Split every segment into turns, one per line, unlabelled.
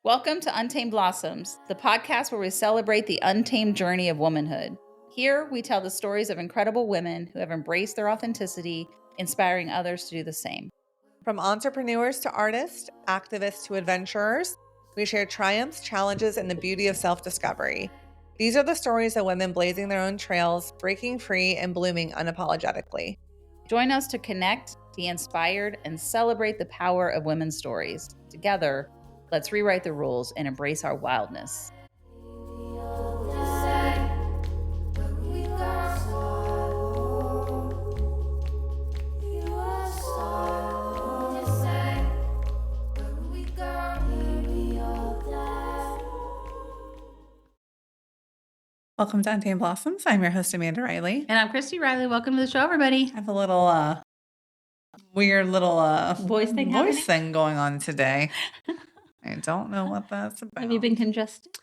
Welcome to Untamed Blossoms, the podcast where we celebrate the untamed journey of womanhood. Here, we tell the stories of incredible women who have embraced their authenticity, inspiring others to do the same.
From entrepreneurs to artists, activists to adventurers, we share triumphs, challenges, and the beauty of self-discovery. These are the stories of women blazing their own trails, breaking free, and blooming unapologetically.
Join us to connect, be inspired, and celebrate the power of women's stories. Together, let's rewrite the rules and embrace our wildness.
Welcome to Untamed Blossoms. I'm your host, Amanda Riley.
And I'm Cristi Riley. Welcome to the show, everybody.
I have a little weird little
voice
thing going on today. I don't know what that's about.
Have you been congested?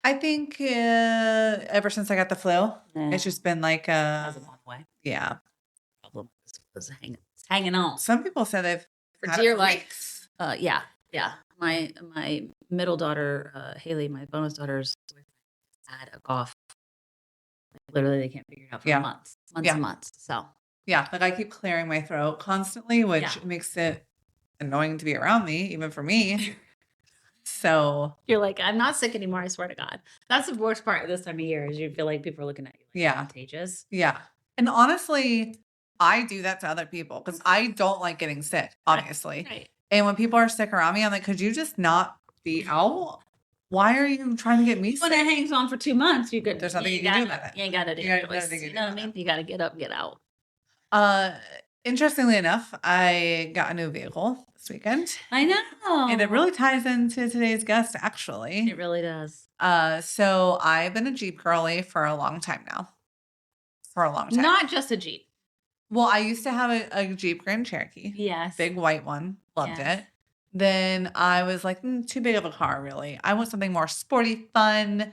I think ever since I got the flu, it's just been like
That's a long way.
Yeah.
Problem was hanging on
Some people say they've
for
had
dear
it for
life.
weeks.
Yeah. My middle daughter, Haley, my bonus daughter's had a cough. Literally, they can't figure it out for months and months. So
yeah, like I keep clearing my throat constantly, which makes it annoying to be around me, even for me. So
you're like, I'm not sick anymore. I swear to God. That's the worst part of this time of year is you feel like people are looking at you like contagious.
Yeah. And honestly, I do that to other people because I don't like getting sick, obviously.
Right.
And when people are sick around me, I'm like, could you just not be out? Why are you trying to get me sick?
When it hangs on for 2 months, you could.
There's nothing you can do about it.
You ain't got to do it. You know what I mean? You got to get up and get out.
Interestingly enough, I got a new vehicle this weekend.
I know.
And it really ties into today's guest, actually.
It really does.
So I've been a Jeep girly for a long time now.
Not just a Jeep.
Well, I used to have a Jeep Grand Cherokee.
Yes.
Big white one. Loved it. Then I was like, too big of a car, really. I want something more sporty, fun.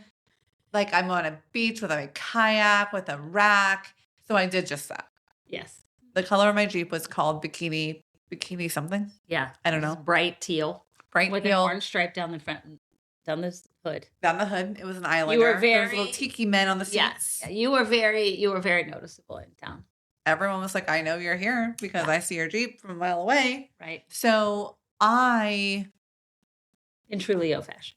Like I'm on a beach with a kayak, with a rack. So I did just that.
Yes.
The color of my Jeep was called bikini something.
Yeah.
I don't know.
Bright teal. With an orange stripe down the front, down the hood.
Down the hood. It was an Islander.
You were
there was little tiki men on the seats.
Yes. Yeah, you were very noticeable in town.
Everyone was like, I know you're here because I see your Jeep from a mile away.
Right.
So in
true Leo fashion.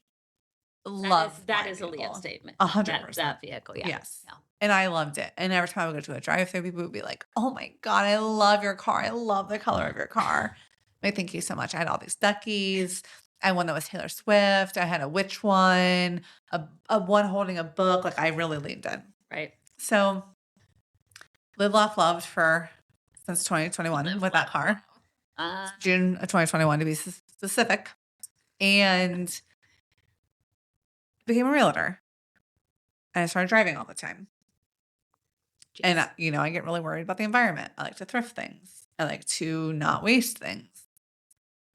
That is a Leo statement.
100%.
That vehicle, yeah.
Yes. Yeah. And I loved it. And every time I would go to a drive-thru, people would be like, oh my God, I love your car. I love the color of your car. Like, thank you so much. I had all these duckies. I had one that was Taylor Swift. I had a witch one, a one holding a book. Like I really leaned in.
Right.
So live, laugh, loved since 2021 with that car. June of 2021 to be specific. And became a realtor. And I started driving all the time. Jeez. And, I get really worried about the environment. I like to thrift things. I like to not waste things.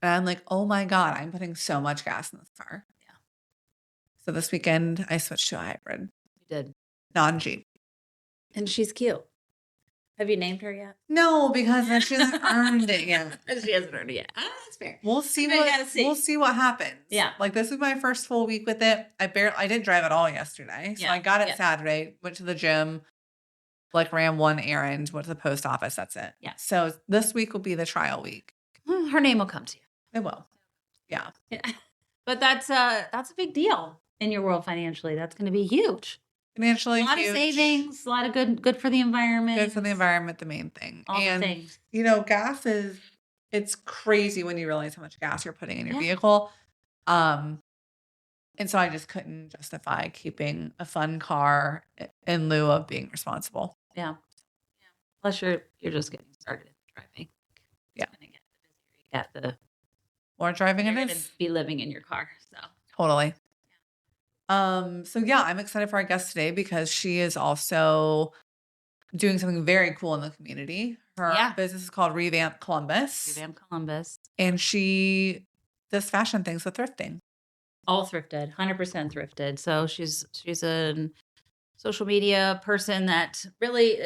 And I'm like, oh my God, I'm putting so much gas in this car.
Yeah.
So this weekend, I switched to a hybrid.
You did.
Non-Jeep.
And she's cute. Have you named her yet?
No, because she hasn't earned it yet.
She hasn't earned it yet. That's fair.
We'll see what happens.
Yeah.
Like this is my first full week with it. I didn't drive at all yesterday. So I got it Saturday, went to the gym, ran one errand, went to the post office. That's it.
Yeah.
So this week will be the trial week.
Her name will come to you.
It will. Yeah.
But that's a big deal in your world financially. That's going to be huge.
Financially,
a lot of savings, a lot of good for the environment.
Good for the environment, the main thing.
All the things.
Gas it's crazy when you realize how much gas you're putting in your vehicle. And so I just couldn't justify keeping a fun car in lieu of being responsible.
Yeah. Plus you're just getting started driving.
Yeah.
More
driving
it
is.
To be living in your car. So
totally. So yeah, I'm excited for our guest today because she is also doing something very cool in the community. Her business is called Revampt Columbus.
Revampt Columbus.
And she does fashion things with thrifting.
All thrifted, 100% thrifted. So she's a social media person that really,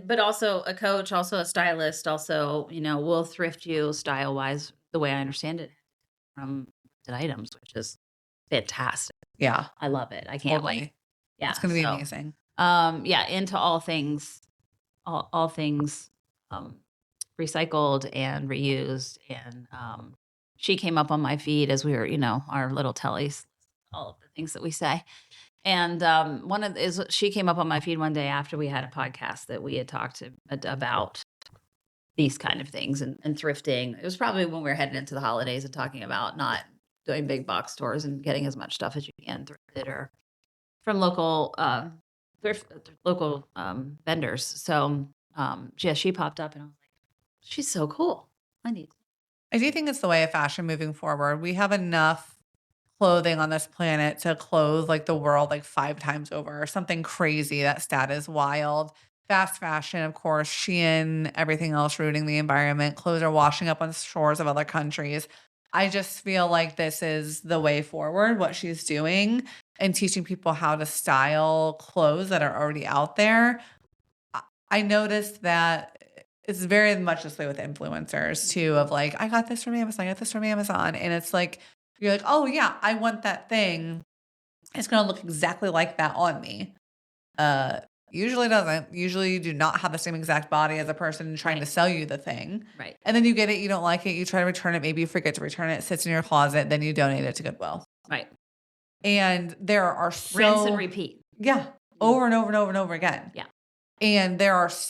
but also a coach, also a stylist, also, will thrift you style wise, the way I understand it from items, which is
fantastic.
Yeah.
I love it. I can't wait.
Totally.
Yeah.
It's going to be amazing.
Yeah, into all things recycled and reused. And she came up on my feed as we were, our little tellies, all of the things that we say. And she came up on my feed one day after we had a podcast that we had talked about these kind of things and thrifting. It was probably when we were headed into the holidays and talking about not doing big box stores and getting as much stuff as you can thrifted or from local vendors. So yeah, she popped up and I was like, she's so cool. I
do think it's the way of fashion moving forward. We have enough clothing on this planet to clothe like the world like 5 times over or something crazy. That stat is wild. Fast fashion, of course, Shein, everything else ruining the environment. Clothes are washing up on shores of other countries. I just feel like this is the way forward, what she's doing and teaching people how to style clothes that are already out there. I noticed that it's very much this way with influencers too, of like, I got this from Amazon, I got this from Amazon. And it's like, you're like, oh yeah, I want that thing. It's going to look exactly like that on me. Usually doesn't. Usually you do not have the same exact body as a person trying to sell you the thing.
Right.
And then you get it, you don't like it, you try to return it, maybe you forget to return it, sits in your closet, then you donate it to Goodwill.
Right.
And there are
rinse and repeat.
Yeah. Over and over and over and over again.
Yeah.
And that's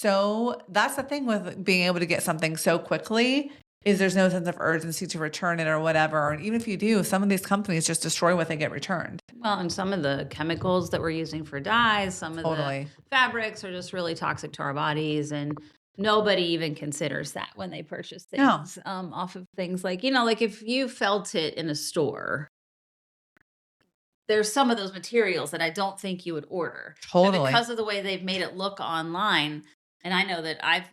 the thing with being able to get something so quickly is there's no sense of urgency to return it or whatever. And even if you do, some of these companies just destroy what they get returned.
Well, and some of the chemicals that we're using for dyes, some of
Totally.
the fabrics are just really toxic to our bodies. And nobody even considers that when they purchase things off of things like, like if you felt it in a store, there's some of those materials that I don't think you would order.
Totally.
But because of the way they've made it look online. And I know that I've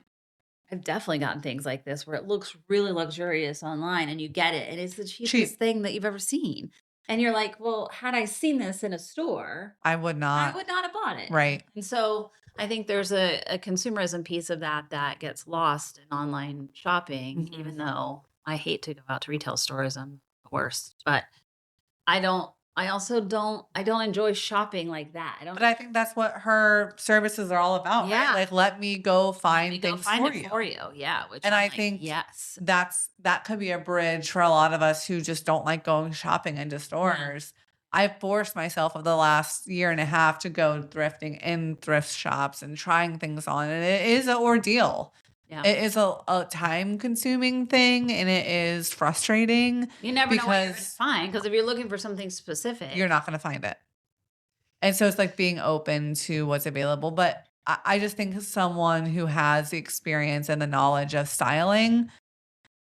definitely gotten things like this where it looks really luxurious online and you get it and it's the cheapest thing that you've ever seen. And you're like, well, had I seen this in a store,
I would not
have bought it.
Right.
And so I think there's a consumerism piece of that gets lost in online shopping, even though I hate to go out to retail stores. I'm the worst, but I don't enjoy shopping like that.
But I think that's what her services are all about.
Yeah.
Right? Like, let me go find things
for you. Yeah.
And I think
yes,
that could be a bridge for a lot of us who just don't like going shopping into stores. Yeah. I've forced myself over the last year and a half to go thrifting in thrift shops and trying things on. And it is an ordeal. Yeah. It is a time-consuming thing, and it is frustrating.
You never know what you're going to find, because if you're looking for something specific,
you're not going to find it. And so it's like being open to what's available. But I just think someone who has the experience and the knowledge of styling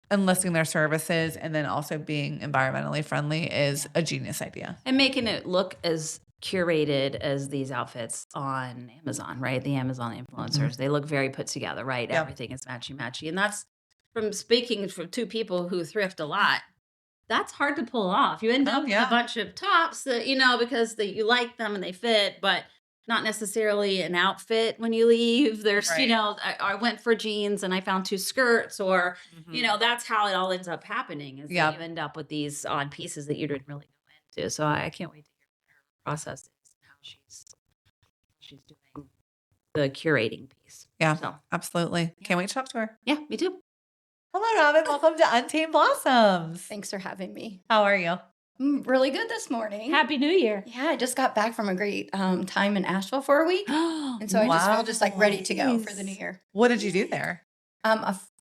and listing their services and then also being environmentally friendly is a genius idea.
And making it look as curated as these outfits on Amazon, right? The Amazon influencers, they look very put together, right? Yep. Everything is matchy. And that's from speaking from 2 people who thrift a lot. That's hard to pull off. You end up with a bunch of tops that, because you like them and they fit, but not necessarily an outfit when you leave. There's, I went for jeans and I found 2 skirts or, that's how it all ends up happening is that you end up with these odd pieces that you didn't really go into. So I can't wait to process is how she's doing the curating piece.
Yeah, so, absolutely. Can't wait to talk to her.
Yeah, me too.
Hello, Robin. Welcome to Untamed Blossoms.
Thanks for having me.
How are you?
I'm really good this morning.
Happy New Year.
Yeah, I just got back from a great time in Asheville for a week. And so I just feel just like ready to go for the new year.
What did you do there?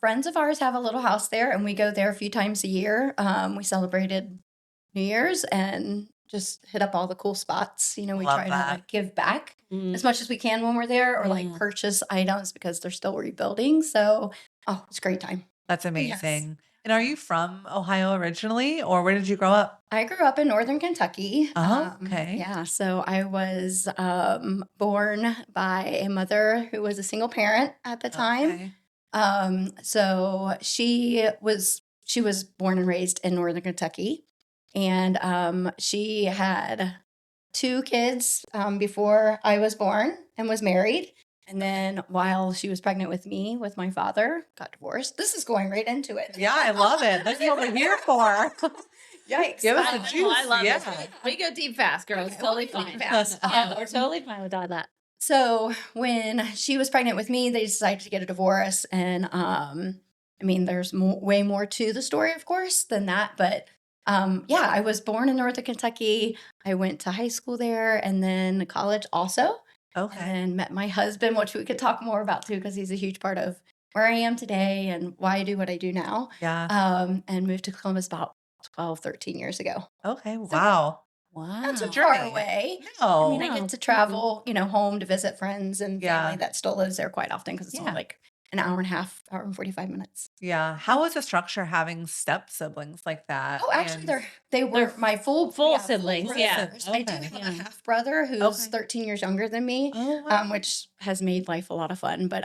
Friends of ours have a little house there and we go there a few times a year. We celebrated New Year's and just hit up all the cool spots. We try to give back as much as we can when we're there or like purchase items because they're still rebuilding. So, it's a great time.
That's amazing. Yes. And are you from Ohio originally or where did you grow up?
I grew up in Northern Kentucky.
Oh, okay.
Yeah. So I was born by a mother who was a single parent at the time. Okay. So she was born and raised in Northern Kentucky. And she had 2 kids before I was born and was married. And then while she was pregnant with me, with my father, got divorced. This is going right into it.
Yeah, I love it. That's what we're here for.
Yikes.
Give us the juice.
I love
Yeah.
it. We go deep fast, girls.
Okay,
Totally
we'll go
fine.
deep fast.
Yeah, we're totally fine with all that.
So when she was pregnant with me, they decided to get a divorce. And I mean, there's way more to the story, of course, than that. But yeah, I was born in Northern Kentucky. I went to high school there and then college also.
Okay.
And met my husband, which we could talk more about too, because he's a huge part of where I am today and why I do what I do now.
Yeah.
And moved to Columbus about 12, 13 years ago.
Okay. Wow.
Not too
Journey.
far away.
No.
I mean, I get to travel, home to visit friends and family
Yeah.
that still lives there quite often because it's only
Yeah.
like an hour and a half, hour and 45 minutes.
Yeah. How was the structure having step siblings like that?
Oh, actually,
And-
they were
They're
my full
siblings, yeah.
brothers. I do
Okay.
have
Yeah.
a half brother who's
Okay.
13 years younger than me,
Oh, wow.
which has made life a lot of fun. But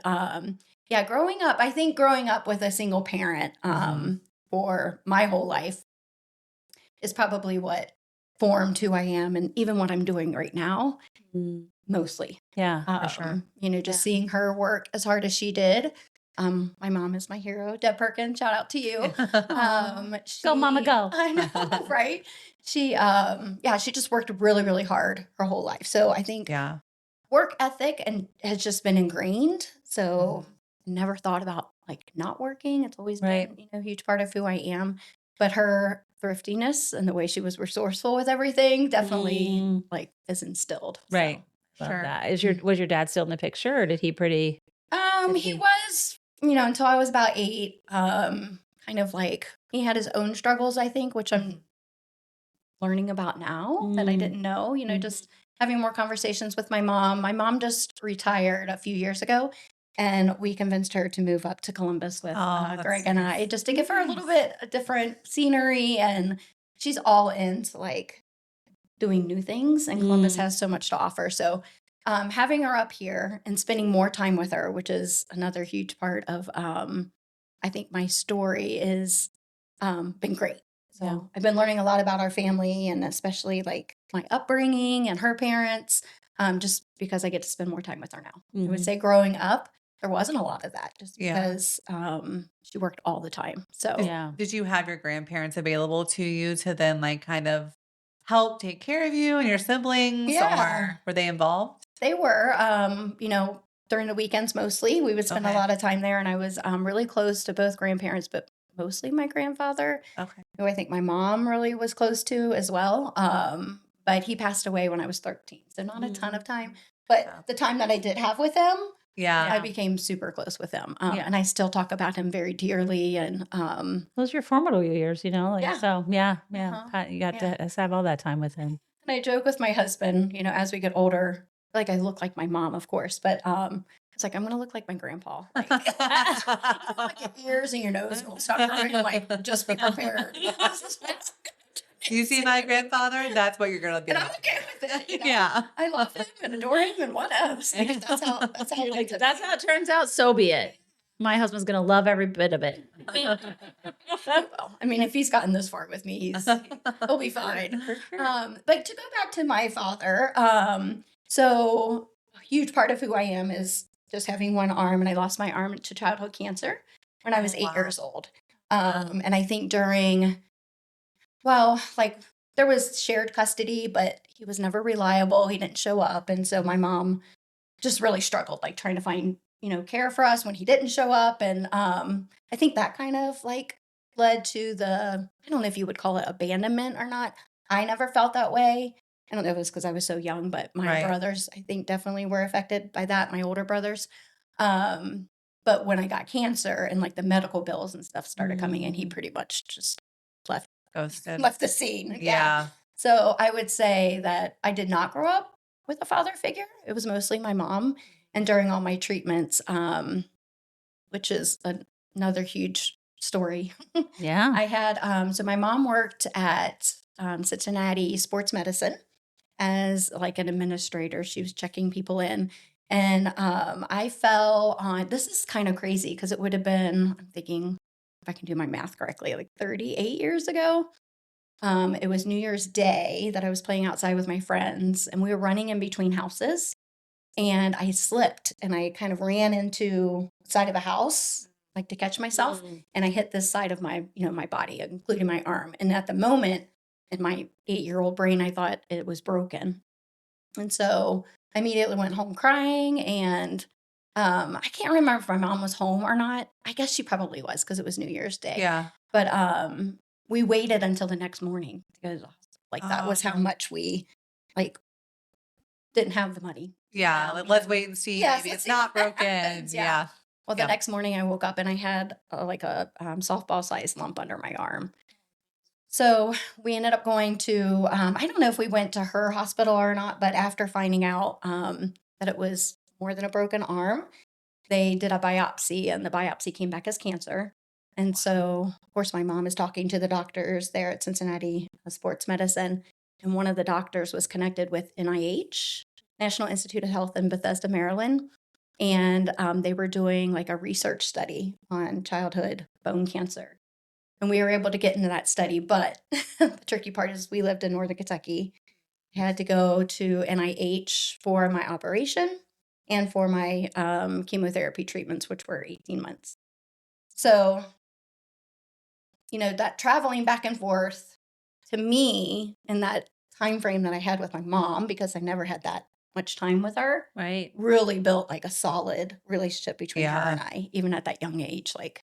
yeah, growing up with a single parent for my whole life is probably what formed who I am and even what I'm doing right now, mostly.
Yeah.
For sure.
Just seeing her work as hard as she did. My mom is my hero, Deb Perkins. Shout out to you.
Go, mama, go.
I know, right? She just worked really, really hard her whole life. So I think
Yeah.
work ethic and has just been ingrained. So never thought about like not working. It's always
Right.
been, a huge part of who I am. But her thriftiness and the way she was resourceful with everything definitely like is instilled. So.
Right. Love
Sure.
that. Was your dad still in the picture or did he pretty?
He was, until I was about 8, kind of like he had his own struggles, I think, which I'm learning about now that I didn't know, just having more conversations with my mom. My mom just retired a few years ago and we convinced her to move up to Columbus with
that's
Greg and I
nice.
just to give her a little bit of different scenery. And she's all into like doing new things and Columbus has so much to offer. So having her up here and spending more time with her, which is another huge part of, I think my story is been great. So
Yeah.
I've been learning a lot about our family and especially like my upbringing and her parents, just because I get to spend more time with her now. I would say growing up, there wasn't a lot of that just because she worked all the time. So
Yeah.
Did you have your grandparents available to you to then like kind of help take care of you and your siblings?
Yeah.
Or were they involved?
they were, during the weekends mostly, we would spend a
Okay.
lot of time there. And I was really close to both grandparents, but mostly my grandfather,
Okay.
who I think my mom really was close to as well. But he passed away when I was 13. So not a ton of time. But
Yeah.
the time that I did have with him,
Yeah.
I became super close with him.
Yeah.
And I still talk about him very dearly. And
Those are your formative years, like,
Yeah.
so yeah.
Uh-huh.
You got
Yeah.
to have all that time with him.
And I joke with my husband, as we get older, like I look like my mom, of course, but it's like I'm gonna look like my grandpa. Like, like your ears and your nose will stop growing. I'm like, just be prepared.
You see my grandfather? That's what you're gonna be
And I'm
like.
okay with it.
Yeah.
I love him and adore him, and what else? Like, that's how I like to.
That's how it turns out. So be it. My husband's gonna love every bit of it.
Well, I mean, if he's gotten this far with me, he'll be fine. But to go back to my father, so a huge part of who I am is just having one arm, and I lost my arm to childhood cancer when I was 8 years old. And I think there was shared custody, but he was never reliable. He didn't show up, and so my mom just really struggled, like trying to find care for us when he didn't show up. And I think that kind of like led to I don't know if you would call it abandonment or not. I never felt that way. I don't know if it was because I was so young, but my
Right.
brothers, I think, definitely were affected by that, my older brothers. But when I got cancer and like the medical bills and stuff started coming in, he pretty much just
Ghosted.
left the scene.
Yeah.
So I would say that I did not grow up with a father figure. It was mostly my mom. And during all my treatments, which is another huge story,
Yeah.
I had, so my mom worked at Cincinnati Sports Medicine as like an administrator. She was checking people in. And I fell on, this is kind of crazy because it would have been, I'm thinking, if I can do my math correctly, like 38 years ago. It was New Year's Day that I was playing outside with my friends, and we were running in between houses. And I slipped and I kind of ran into the side of a house, like to catch myself. And I hit this side of my, my body, including my arm. And at the moment in my 8-year-old brain, I thought it was broken. And so I immediately went home crying. And I can't remember if my mom was home or not. I guess she probably was because it was New Year's Day.
Yeah.
But we waited until the next morning to go to the hospital. Like that was how much we like didn't have the money.
Yeah. Let's wait and see.
Yes,
Maybe
let's
it's
see
not
what
broken.
happens.
Yeah.
Well, the next morning I woke up and I had like a softball-sized lump under my arm. So we ended up going to, I don't know if we went to her hospital or not, but after finding out that it was more than a broken arm, they did a biopsy and the biopsy came back as cancer. And so, of course, my mom is talking to the doctors there at Cincinnati Sports Medicine. And one of the doctors was connected with NIH, National Institute of Health in Bethesda, Maryland. And they were doing like a research study on childhood bone cancer. And we were able to get into that study. But the tricky part is we lived in Northern Kentucky. I had to go to NIH for my operation and for my chemotherapy treatments, which were 18 months. So, that traveling back and forth to me in that time frame that I had with my mom, because I never had that much time with her,
Right.
really built like a solid relationship between her and I, even at that young age. Like,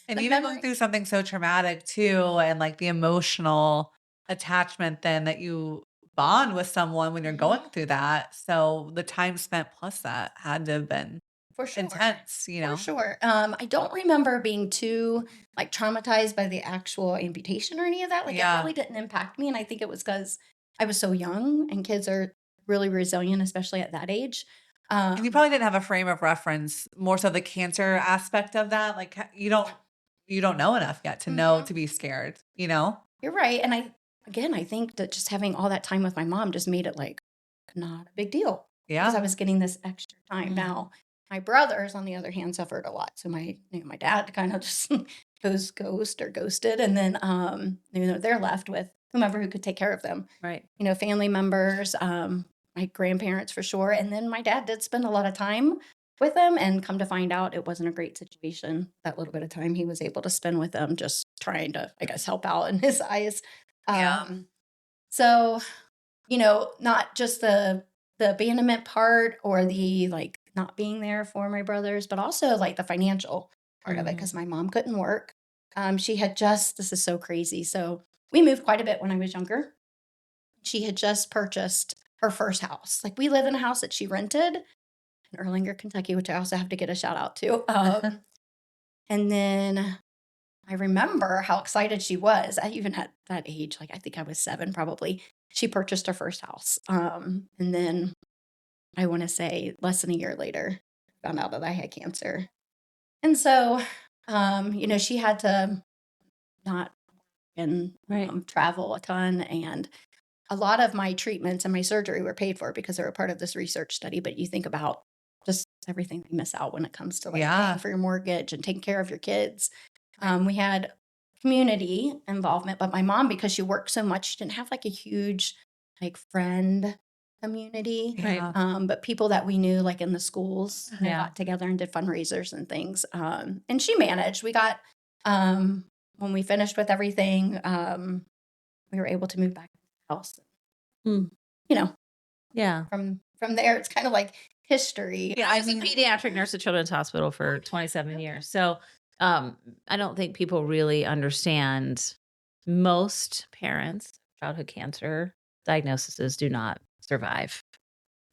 and even going through something so traumatic too, and like the emotional attachment then that you bond with someone when you're going through that. So the time spent plus that had to have been
for sure
intense,
For sure. I don't remember being too like traumatized by the actual amputation or any of that. Like it really didn't impact me. And I think it was because I was so young and kids are really resilient, especially at that age.
And you probably didn't have a frame of reference, more so the cancer aspect of that. Like you don't know enough yet to know to be scared,
You're right. And I think that just having all that time with my mom just made it like not a big deal.
Yeah.
Because I was getting this extra time. Now, my brothers, on the other hand, suffered a lot. So my dad kind of just goes ghosted. And then, they're left with whomever who could take care of them.
Right.
Family members, my grandparents for sure. And then my dad did spend a lot of time with them, and come to find out it wasn't a great situation. That little bit of time he was able to spend with them, just trying to, I guess, help out in his eyes. So, not just the abandonment part or the like not being there for my brothers, but also like the financial part of it, because my mom couldn't work. She had this is so crazy. So we moved quite a bit when I was younger. She had just purchased her first house. Like we live in a house that she rented in Erlanger, Kentucky, which I also have to get a shout out to. And then I remember how excited she was. I even at that age, like I think I was 7 probably. She purchased her first house. And then I want to say less than a year later, found out that I had cancer. And so, she had to not travel a ton. And a lot of my treatments and my surgery were paid for because they were part of this research study. But you think about just everything you miss out when it comes to like paying for your mortgage and taking care of your kids. We had community involvement, but my mom, because she worked so much, she didn't have like a huge like friend community. But people that we knew like in the schools got together and did fundraisers and things. And she managed. We got when we finished with everything, we were able to move back to the house. From there it's kind of like history.
I was a pediatric nurse at Children's Hospital for 27 years. So I don't think people really understand most parents, childhood cancer diagnoses do not survive.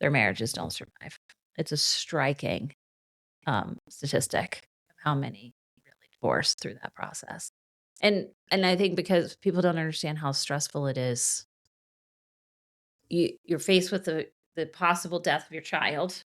Their marriages don't survive. It's a striking statistic of how many really divorce through that process. And I think because people don't understand how stressful it is, you're faced with the possible death of your child,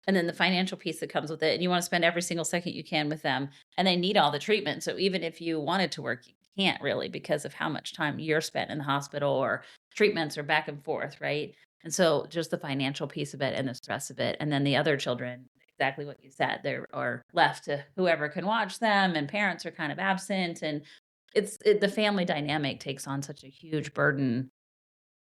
and then the financial piece that comes with it, and you want to spend every single second you can with them, and they need all the treatment. So even if you wanted to work, you can't really because of how much time you're spent in the hospital or treatments or back and forth, right? And so just the financial piece of it and the stress of it, and then the other children, exactly what you said, they are left to whoever can watch them, and parents are kind of absent, and the family dynamic takes on such a huge burden.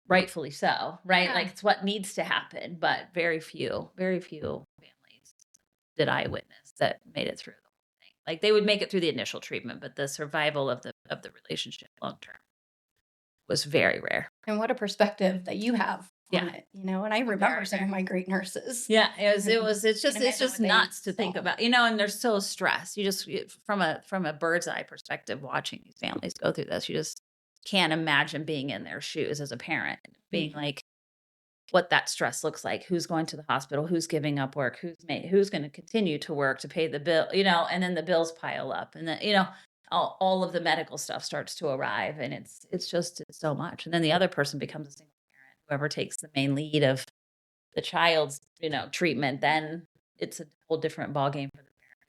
Rightfully so, right? Like it's what needs to happen, but very few families did I witness that made it through. Like they would make it through the initial treatment, but the survival of the relationship long term was very rare.
And what a perspective that you have on
Yeah.
it, you know. And I remember some of my great nurses.
Yeah, it's
Can imagine
just
what they
nuts to think
saw.
about, you know, and they're so stressed. From a bird's eye perspective, watching these families go through this, you just can't imagine being in their shoes as a parent, being like, what that stress looks like, who's going to the hospital, who's giving up work, who's going to continue to work to pay the bill, you know, and then the bills pile up, and then, you know, all of the medical stuff starts to arrive, and it's so much. And then the other person becomes a single parent, whoever takes the main lead of the child's, you know, treatment, then it's a whole different ballgame for the parent,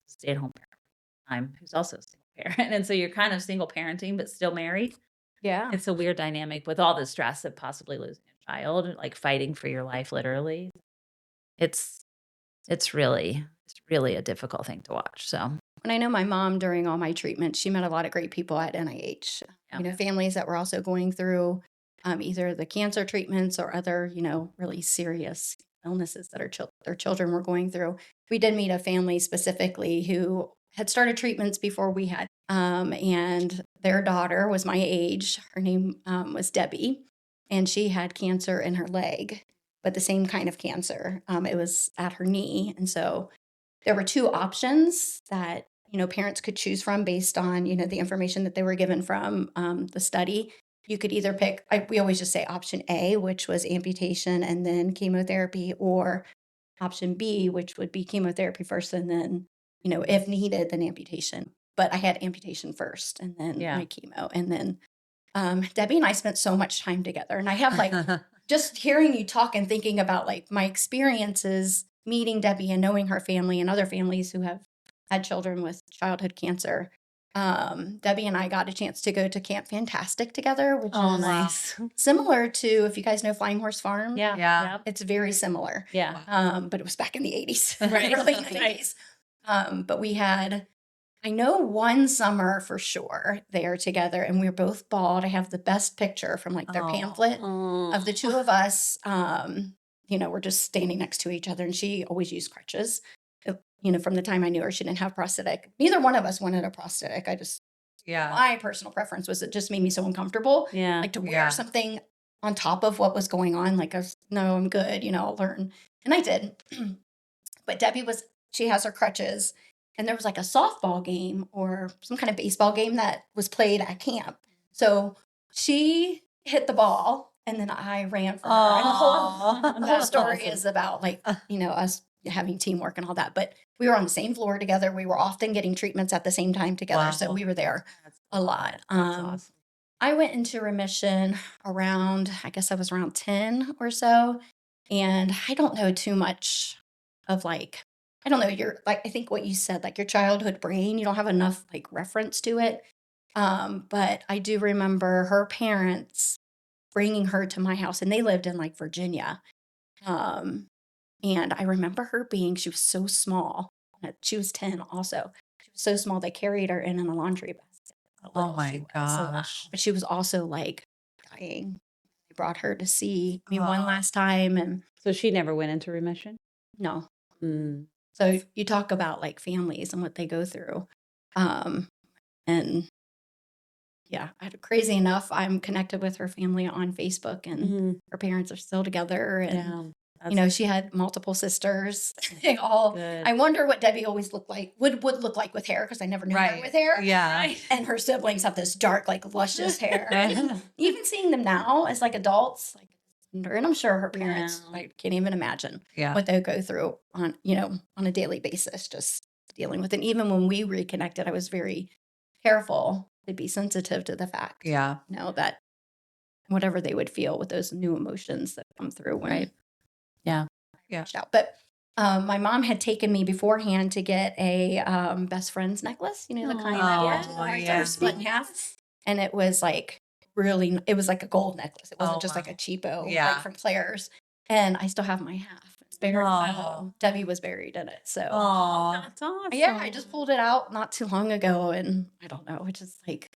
stay-at-home parent, who's also a single parent. And so you're kind of single parenting, but still married.
Yeah.
It's a weird dynamic with all the stress of possibly losing a child, like fighting for your life, literally. It's really a difficult thing to watch. So,
And I know my mom, during all my treatment, she met a lot of great people at NIH, you know, families that were also going through either the cancer treatments or other, you know, really serious illnesses that their children were going through. We did meet a family specifically who had started treatments before we had, and their daughter was my age. Her name was Debbie, and she had cancer in her leg, but the same kind of cancer. It was at her knee. And so there were two options that, you know, parents could choose from based on, you know, the information that they were given from the study. You could either pick, we always just say option A, which was amputation and then chemotherapy, or option B, which would be chemotherapy first and then, you know, if needed, then amputation. But I had amputation first and then my chemo. And then Debbie and I spent so much time together. And I have like, just hearing you talk and thinking about like my experiences meeting Debbie and knowing her family and other families who have had children with childhood cancer. Debbie and I got a chance to go to Camp Fantastic together, which is
nice.
similar to, if you guys know Flying Horse Farm.
Yeah.
It's very similar.
Yeah.
But it was back in the 80s,
Right.
early 90s. But we had, I know, one summer for sure there together, and we were both bald. I have the best picture from like their pamphlet of the two of us. You know, we're just standing next to each other, and she always used crutches. You know, from the time I knew her, she didn't have prosthetic. Neither one of us wanted a prosthetic. My personal preference was it just made me so uncomfortable.
Yeah.
Like to wear something on top of what was going on. Like, no, I'm good. You know, I'll learn. And I did. But Debbie she has her crutches. And there was like a softball game or some kind of baseball game that was played at camp. So she hit the ball and then I ran for her. And the whole story is about like, you know, us having teamwork and all that. But we were on the same floor together. We were often getting treatments at the same time together.
Wow.
So we were there a lot.
That's awesome.
I went into remission around, I guess I was around 10 or so. And I don't know too much of like, I don't know, I think what you said, like your childhood brain, you don't have enough like reference to it. But I do remember her parents bringing her to my house, and they lived in like Virginia. And I remember she was so small. She was 10 also. She was so small, they carried her in a laundry basket.
Oh my gosh.
But she was also like dying. They brought her to see me one last time. And
So she never went into remission?
no.
Mm.
So you talk about like families and what they go through. And yeah, crazy enough, I'm connected with her family on Facebook, and her parents are still together. And you know, she had multiple sisters. They all.
Good.
I wonder what Debbie always looked like. Would look like with hair, because I never knew her with hair.
Yeah.
And her siblings have this dark, like luscious hair. Even seeing them now as like adults, like, and I'm sure her parents, I can't even imagine what they go through on, you know, on a daily basis, just dealing with it. And even when we reconnected, I was very careful to be sensitive to the fact, you know, that whatever they would feel with those new emotions that come through when out. But my mom had taken me beforehand to get a best friend's necklace, you know, the kind that split in half. And it was like it was like a gold necklace. It wasn't just like a cheapo like from Claire's. And I still have my half. It's buried. Debbie was buried in it. So
that's awesome.
yeah, I just pulled it out not too long ago, and I don't know, it's just like,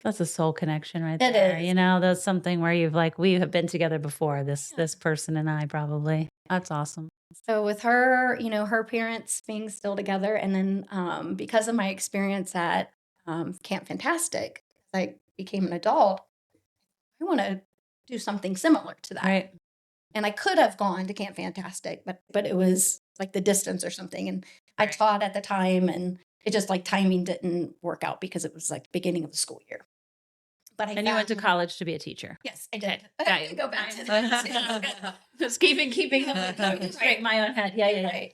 that's a soul connection right
It
there.
is.
You know, that's something where you've like, we have been together before, this person and I probably. That's awesome.
So with her, her parents being still together, and then because of my experience at Camp Fantastic, I became an adult. I want to do something similar to that.
Right.
And I could have gone to Camp Fantastic, but it was like the distance or something. And I taught at the time, and it just like timing didn't work out because it was like beginning of the school year. But
And you went to college to be a teacher.
Yes, I did.
Yeah,
I could go back to that.
Just keeping straight in my own head. Yeah.
Right.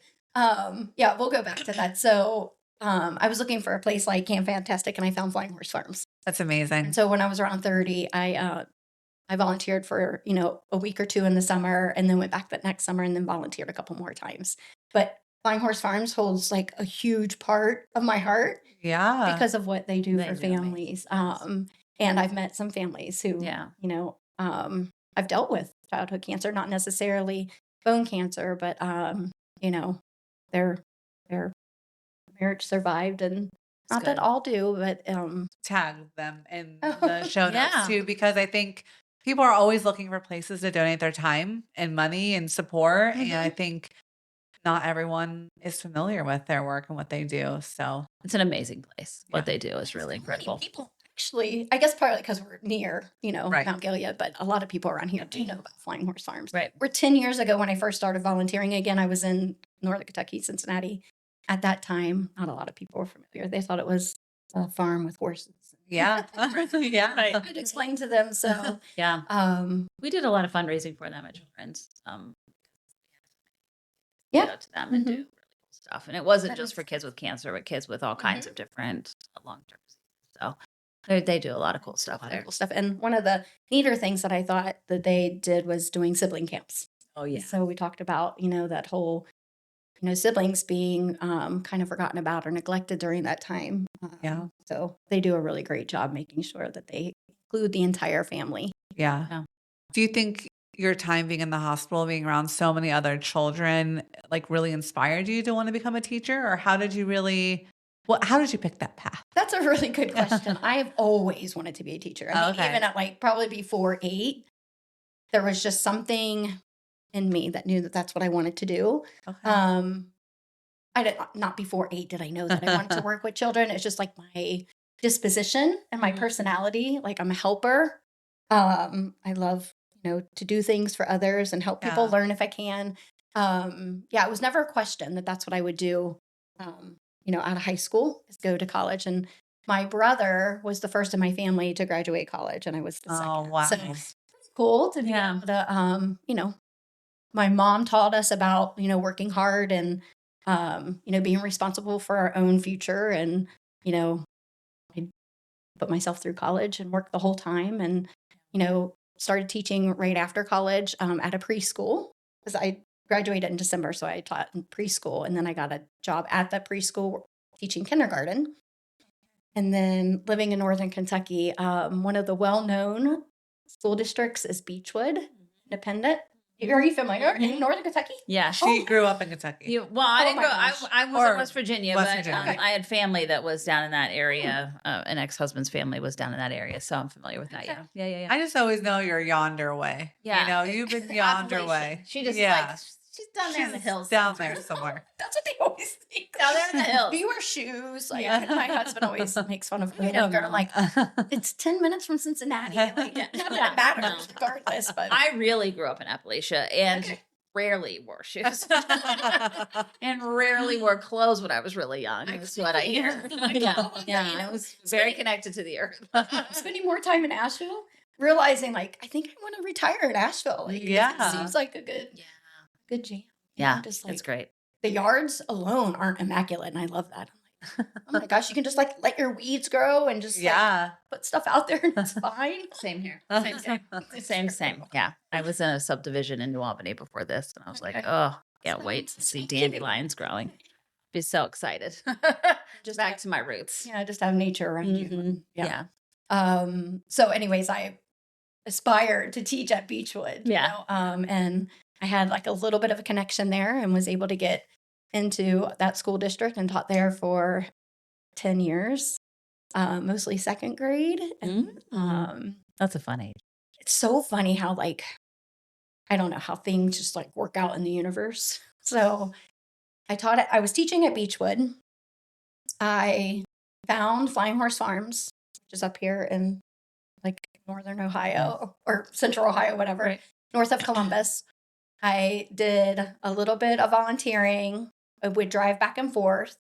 Yeah, we'll go back to that. So I was looking for a place like Camp Fantastic, and I found Flying Horse Farms.
That's amazing.
And so when I was around 30, I volunteered for, a week or two in the summer, and then went back that next summer and then volunteered a couple more times. But Flying Horse Farms holds like a huge part of my heart.
Yeah.
Because of what they do
They
for
do
families. And I've met some families who, I've dealt with childhood cancer, not necessarily bone cancer, but, their marriage survived, and not that all do, but
tag them in the show notes too, because I think people are always looking for places to donate their time and money and support. And I think not everyone is familiar with their work and what they do. So
It's an amazing place. What they do is really incredible.
people actually, I guess partly because we're near,
Right.
Mount Gilead, but a lot of people around here do know about Flying Horse Farms.
Right.
We're 10 years ago when I first started volunteering again. I was in Northern Kentucky, Cincinnati. At that time, not a lot of people were familiar. They thought it was a farm with horses.
yeah. Yeah.
Right.
I'd explain to them. So,
Yeah. We did a lot of fundraising for them at Children's.
Yeah.
Go to them and do really cool stuff. And it wasn't
That
just
is-
for kids with cancer, but kids with all kinds of different long-term diseases. So they do a lot of cool stuff there.
cool stuff. And one of the neater things that I thought that they did was doing sibling camps.
Oh, yeah.
So we talked about, that whole, siblings being kind of forgotten about or neglected during that time.
Yeah.
So they do a really great job making sure that they include the entire family.
Yeah.
Yeah.
Do you think your time being in the hospital, being around so many other children, like really inspired you to want to become a teacher? Or how did you pick that path?
That's a really good question. I've always wanted to be a teacher. I mean,
Okay.
even at like probably before 8, there was just something in me that knew that that's what I wanted to do.
Okay.
I did not before 8 did I know that I wanted to work with children. It's just like my disposition and my personality. Like I'm a helper. I love, to do things for others and help people
Yeah.
learn if I can. It was never a question that that's what I would do. Out of high school is go to college. And my brother was the first in my family to graduate college, and I was the second.
Oh, wow.
So it's cool to be able to, my mom taught us about, working hard and, being responsible for our own future. And, I put myself through college and worked the whole time, and, started teaching right after college at a preschool, because I graduated in December. So I taught in preschool, and then I got a job at that preschool teaching kindergarten. And then living in Northern Kentucky, one of the well-known school districts is Beechwood Independent. Are you familiar in Northern Kentucky?
Yeah.
She grew up in Kentucky.
I didn't
my
grow.
gosh.
I was
Or
in West Virginia,
West
but
Virginia.
I had family that was down in that area. An ex-husband's family was down in that area, so I'm familiar with that.
Okay.
Yeah.
I just always know you're yonder way.
Yeah.
You've been yonder way.
She just
Yeah.
she's down there in the
She's
hills.
down there somewhere.
That's what they always think.
Down there in the hills.
Do you wear shoes? Like my husband always makes fun of me.
don't
I'm like, it's 10 minutes from Cincinnati. Like, not that it matters, regardless. But
I really grew up in Appalachia and rarely wore shoes and rarely wore clothes when I was really young. That's what I hear. Yeah. I was very connected to the earth.
spending more time in Asheville, realizing like I think I want to retire in Asheville. Like,
Yeah.
it seems like a good jam.
Yeah,
just like
it's great.
the yards alone aren't immaculate, and I love that. I'm like, oh my gosh, you can just like let your weeds grow and just like, put stuff out there, and it's fine.
Same here. Same. Yeah. I was in a subdivision in New Albany before this, and I was like,
Okay.
oh, can't wait to see dandelions growing. Be so excited.
Just
Back to my roots.
just have nature around you.
Mhm. Yeah.
So anyways, I aspired to teach at Beechwood.
Yeah.
And I had like a little bit of a connection there, and was able to get into that school district and taught there for 10 years, mostly second grade. And
That's a fun age.
it's so funny how like, I don't know how things just like work out in the universe. So I was teaching at Beechwood. I found Flying Horse Farms, which is up here in like northern Ohio or central Ohio, whatever,
Right.
north of Columbus. I did a little bit of volunteering. I would drive back and forth.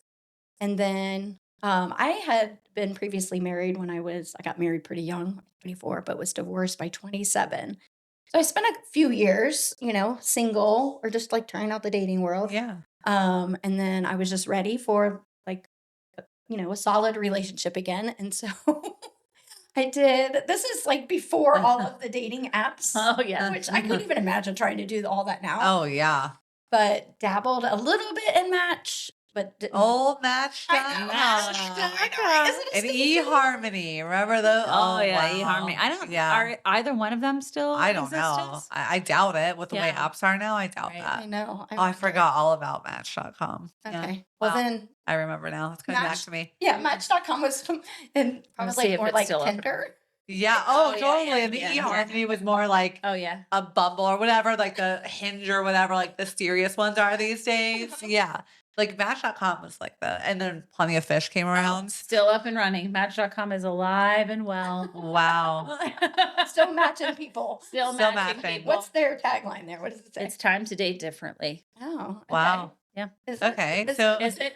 And then I had been previously married when I got married pretty young, 24, but was divorced by 27. So I spent a few years, single or just like trying out the dating world.
Yeah.
And then I was just ready for like, a solid relationship again. And so this is like before all of the dating apps.
Oh, yeah.
Which I couldn't even imagine trying to do all that now.
Oh, yeah.
But dabbled a little bit in Match, but didn't.
Old Match.com. And eHarmony. Remember those?
Oh, yeah,
wow.
eHarmony. I don't.
Yeah.
Are either one of them still?
I don't know.
existence?
I doubt it. With the way
Yeah.
apps are now, I doubt
Right.
that.
I know.
I forgot all about Match.com.
Okay.
Yeah.
Well,
Wow.
then,
I remember now. It's coming back
Match-
to me.
yeah, Match.com was, and
Let's
probably
see if
more
it's
like
still up.
Tinder.
Yeah.
Oh,
Oh,
yeah,
totally.
yeah,
And the
yeah.
eHarmony was more like
Oh, yeah.
a Bumble or whatever, like the Hinge or whatever, like the serious ones are these days. Yeah. Like Match.com was like and then Plenty of Fish came around.
Still up and running. Match.com is alive and well.
Wow.
Still matching people.
Still
Still
matching
matching.
people.
What's their tagline there? What does it say?
It's time to date differently.
Oh, okay.
Wow.
Is
Okay.
it-
So,
Is it?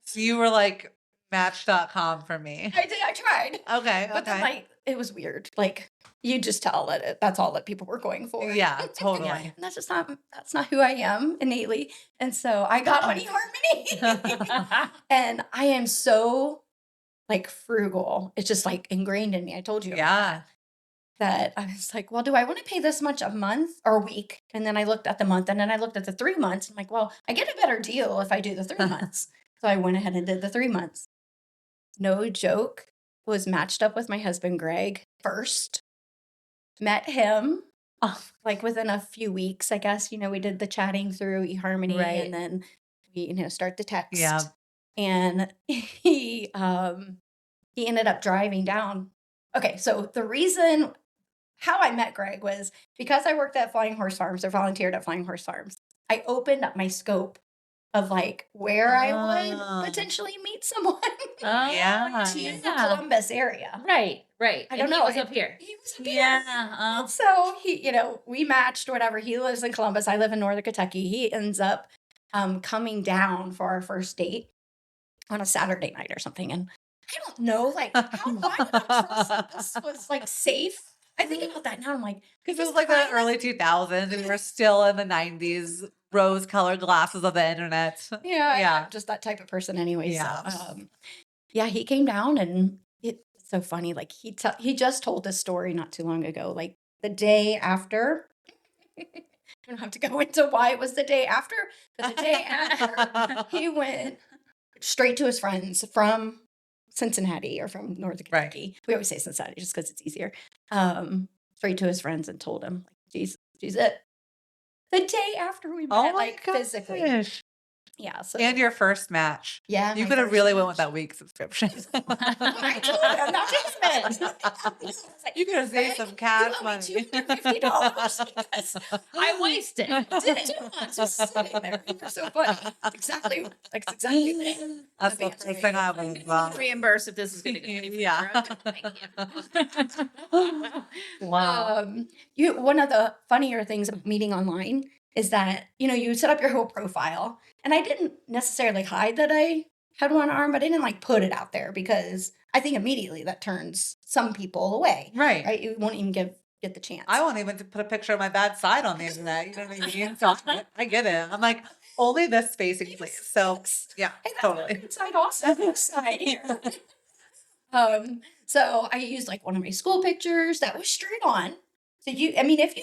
so you were like Match.com for me.
I tried.
Okay.
But then,
Okay.
like, it was weird. Like, you just tell that that's all that people were going for.
Yeah, totally.
And that's not who I am innately. And so I got on eHarmony. And I am so like frugal. It's just like ingrained in me. I told you.
Yeah.
That I was like, well, do I want to pay this much a month or a week? And then I looked at the month and then I looked at the 3 months. I'm like, well, I get a better deal if I do the 3 months. So I went ahead and did the 3 months. No joke. Was matched up with my husband, Greg, first. Met him like within a few weeks, I guess. We did the chatting through eHarmony
Right.
and then we, start the text.
Yeah.
And he ended up driving down. Okay, so the reason how I met Greg was because I worked at Flying Horse Farms or volunteered at Flying Horse Farms. I opened up my scope of like where I would potentially meet someone
Oh,
Yeah.
in the Columbus area.
Right.
I don't
And
know.
He was up here.
He was up here.
Yeah.
So he, we matched whatever. He lives in Columbus. I live in Northern Kentucky. He ends up coming down for our first date on a Saturday night or something. And I don't know, like, why would I trust that this was like safe? I think about that now. I'm like,
Because it was like the early 2000s and we were still in the 90s, rose colored glasses of the internet.
yeah, I'm just that type of person anyway.
Yeah.
So, he came down and it's so funny. Like he just told this story not too long ago, like the day after. I don't have to go into why it was the day after, but the day after he went straight to his friends from Cincinnati or from Northern
Right.
Kentucky. We always say Cincinnati just because it's easier. Straight to his friends and told him, like, she's it. The day after we met,
Oh my
like physically.
gosh.
Yeah. So
And your first match.
yeah,
You
my
could have
first
really went with
match.
that week subscription.
I told him that's his man.
You could have saved some cash money.
$250 because
I wasted.
did it 2 months just sitting there. You're so funny. Exactly. That's exactly what it.
That's the first thing I was.
Reimburse if this is going to go.
Yeah.
Thank you.
Wow.
One of the funnier things of meeting online is that, you set up your whole profile. And I didn't necessarily hide that I had one arm, but I didn't like put it out there because I think immediately that turns some people away.
Right.
Right? You won't even get the chance.
I won't even put a picture of my bad side on the internet. You know what I mean? So I get it. I'm like, only this facing, please. So yeah,
Hey, that's
totally.
good side also. This side here. So I used like one of my school pictures that was straight on. So if you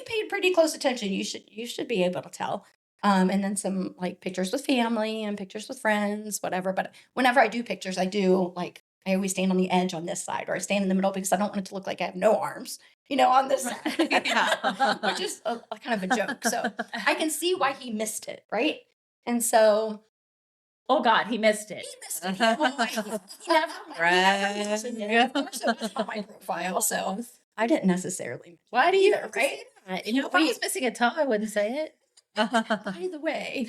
paid pretty close attention, you should be able to tell. And then some like pictures with family and pictures with friends, whatever. But whenever I do pictures, I do like I always stand on the edge on this side, or I stand in the middle because I don't want it to look like I have no arms, on this side,
Yeah.
which is a kind of a joke. So I can see why he missed it, right? And so
Oh God, he missed it.
he missed it. He never mentioned it. Of course, it was on my profile, so I didn't necessarily.
Why do you
Either, right?
If I was missing a toe, I wouldn't say it.
By the way,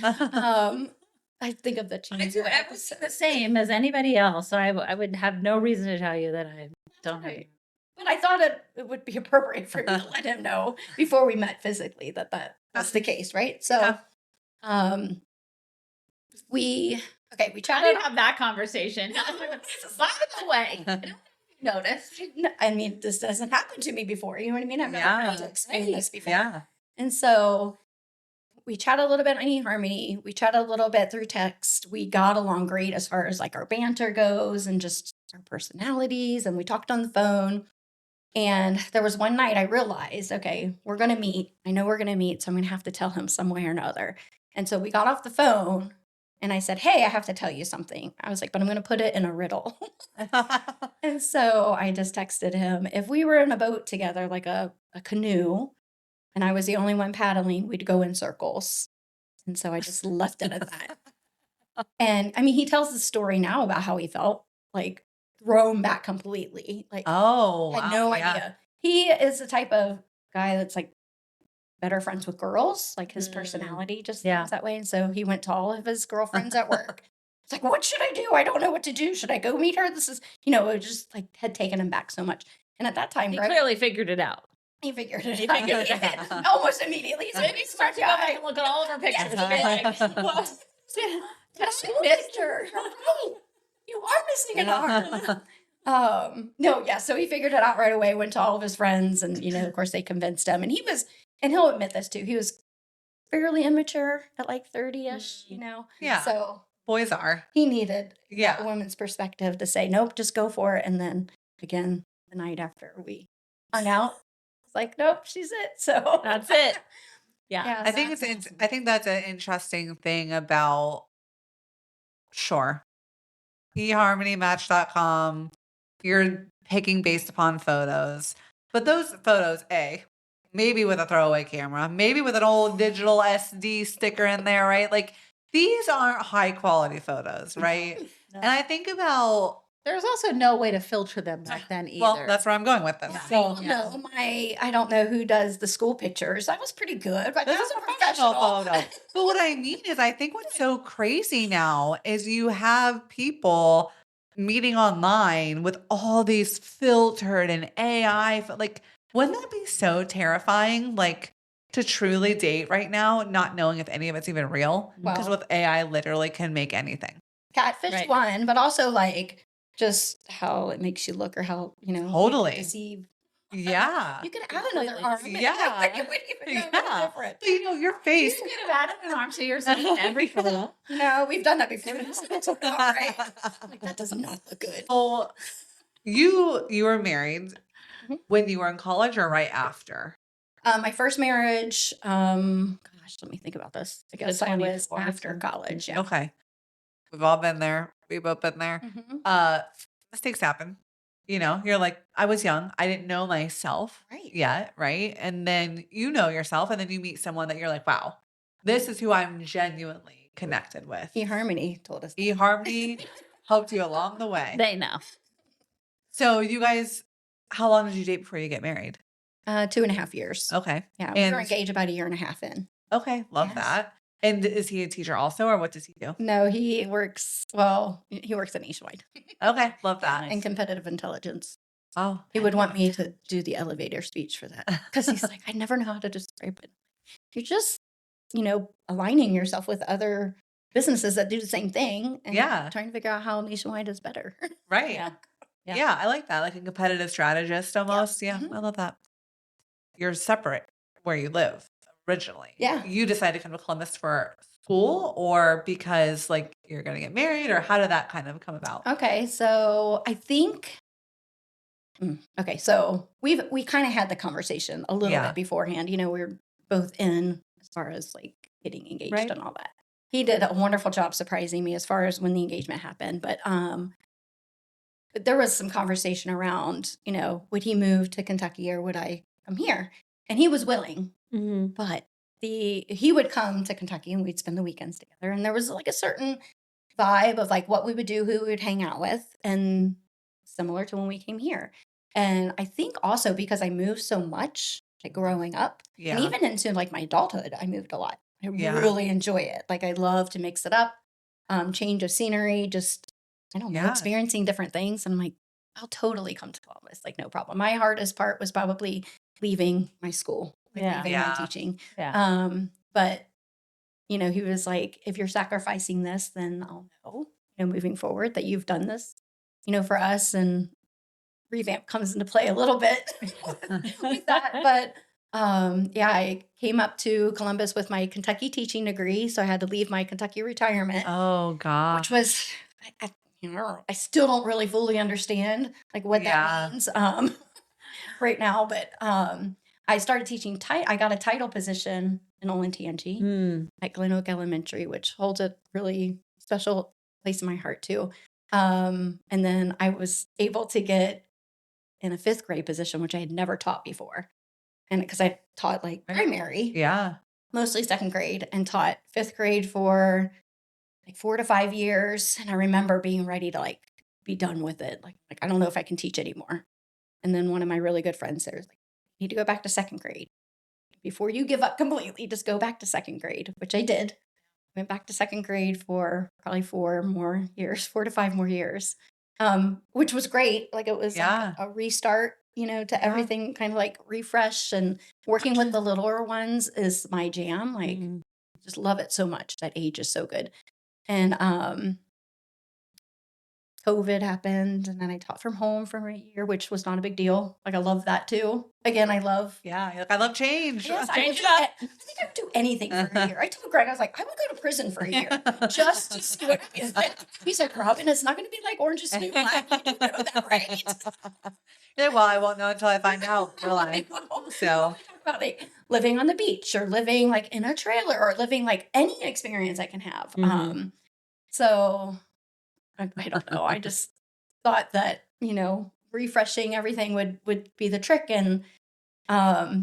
I think of the
I
change.
do everything the same as anybody else, so I would have no reason to tell you that I don't have.
Right. But I thought it would be appropriate for me to let him know before we met physically that was the case, right? So, we
I
chatted.
didn't have that conversation. By the way, notice.
No, I mean, this doesn't happen to me before. You know what I mean? I've never had to explain this before.
Yeah.
And so we chatted a little bit on eHarmony. We chatted a little bit through text. We got along great as far as like our banter goes and just our personalities. And we talked on the phone. And there was one night I realized, okay, we're going to meet. I know we're going to meet. So I'm going to have to tell him some way or another. And so we got off the phone and I said, hey, I have to tell you something. I was like, but I'm going to put it in a riddle. And so I just texted him, if we were in a boat together, like a canoe, and I was the only one paddling, we'd go in circles. And so I just left it at that. And I mean, he tells the story now about how he felt like thrown back completely. Like, had no idea. He is the type of guy that's like better friends with girls. Like his personality just is that way. And so he went to all of his girlfriends at work. It's like, what should I do? I don't know what to do. Should I go meet her? This is, it just like had taken him back so much. And at that time,
he clearly figured it out.
He figured it out. Almost immediately. He's a smart guy.
Look at all of our pictures.
That's a picture. You are missing an arm. So he figured it out right away, went to all of his friends, and of course they convinced him. And he'll admit this too, he was fairly immature at like 30-ish,
Yeah.
So
boys are.
He needed a woman's perspective to say, nope, just go for it. And then again, the night after we hung out, it's like, nope, she's it. So
that's it.
Yeah. I think that's an interesting thing about eHarmonyMatch.com. You're picking based upon photos. But those photos, maybe with a throwaway camera, maybe with an old digital SD sticker in there, right? Like these aren't high quality photos, right? No. And I think about
there's also no way to filter them back then either.
Well, that's where I'm going with this.
So I don't know who does the school pictures. That was pretty good, but that was a professional
photo. But what I mean is, I think what's so crazy now is you have people meeting online with all these filtered and AI, like, wouldn't that be so terrifying? Like to truly date right now, not knowing if any of it's even real, because with AI, literally can make anything.
Catfish one, but also like just how it makes you look or how
totally
deceive.
Yeah,
you could add another arm.
Yeah,
it wouldn't even different.
Your face.
You could have added an arm to yourself in every photo.
No, we've done that before. Right. Like that does not look good.
Well, you were married when you were in college or right after?
My first marriage. Let me think about this. I guess I was after college. Yeah.
Okay. We've all been there. We've both been there. Mm-hmm. Mistakes happen. You're like, I was young. I didn't know myself yet, right? And then you know yourself, and then you meet someone that you're like, wow, this is who I'm genuinely connected with.
eHarmony told us.
eHarmony helped you along the way.
They know.
So you guys, how long did you date before you get married?
2.5 years.
Okay.
Yeah, we were engaged about 1.5 years in.
Okay, love that. And is he a teacher also, or what does he do?
No, he works at Nationwide.
Okay, love that.
And competitive intelligence.
Oh.
He would want me to do the elevator speech for that. Because he's like, I never know how to describe it. You're just, aligning yourself with other businesses that do the same thing. And trying to figure out how Nationwide is better.
Right. Yeah, I like that. Like a competitive strategist almost. Yeah, I love that. You're separate where you live. Originally.
Yeah.
You decided to come to Columbus for school or because like you're going to get married, or how did that kind of come about?
Okay. So I think, so we kind of had the conversation a little bit beforehand. We were both in as far as like getting engaged and all that. He did a wonderful job surprising me as far as when the engagement happened. But there was some conversation around, would he move to Kentucky or would I come here? And he was willing. Mm-hmm. But he would come to Kentucky and we'd spend the weekends together. And there was like a certain vibe of like what we would do, who we would hang out with, and similar to when we came here. And I think also because I moved so much, like growing up, and even into like my adulthood, I moved a lot. I really enjoy it. Like I love to mix it up, change of scenery, just, I don't know, experiencing different things. And I'm like, I'll totally come to Columbus. Like, no problem. My hardest part was probably leaving my school, like leaving my teaching. But he was like, if you're sacrificing this, then I'll know, moving forward that you've done this, for us. And Revamp comes into play a little bit with that. But I came up to Columbus with my Kentucky teaching degree. So I had to leave my Kentucky retirement.
Oh, God.
Which was, I still don't really fully understand like what that means right now. But I started teaching, I got a title position in Olentangy at Glen Oak Elementary, which holds a really special place in my heart too. And then I was able to get in a 5th grade position, which I had never taught before. And because I taught like primary, mostly 2nd grade, and taught 5th grade for like 4 to 5 years. And I remember being ready to like be done with it. Like I don't know if I can teach anymore. And then one of my really good friends there was like, you need to go back to 2nd grade. Before you give up completely, just go back to 2nd grade, which I did. Went back to 2nd grade for probably 4 to 5 more years, which was great. Like it was like a restart, to everything, kind of like refresh, and working with the littler ones is my jam. Like just love it so much. That age is so good. And COVID happened, and then I taught from home for a year, which was not a big deal. Like I love that too. Again, I love
I love change.
Yes,
Change it up.
I think I would do anything for a year. I told Greg, I was like, I would go to prison for a year just to see what it is. He's like, Robin, it's not going to be like Orange is the New Black. You do know that, right?
Yeah, well, I won't know until I find out, will I? So
about like living on the beach, or living like in a trailer, or living like any experience I can have. So I don't know. I just thought that, refreshing everything would be the trick. And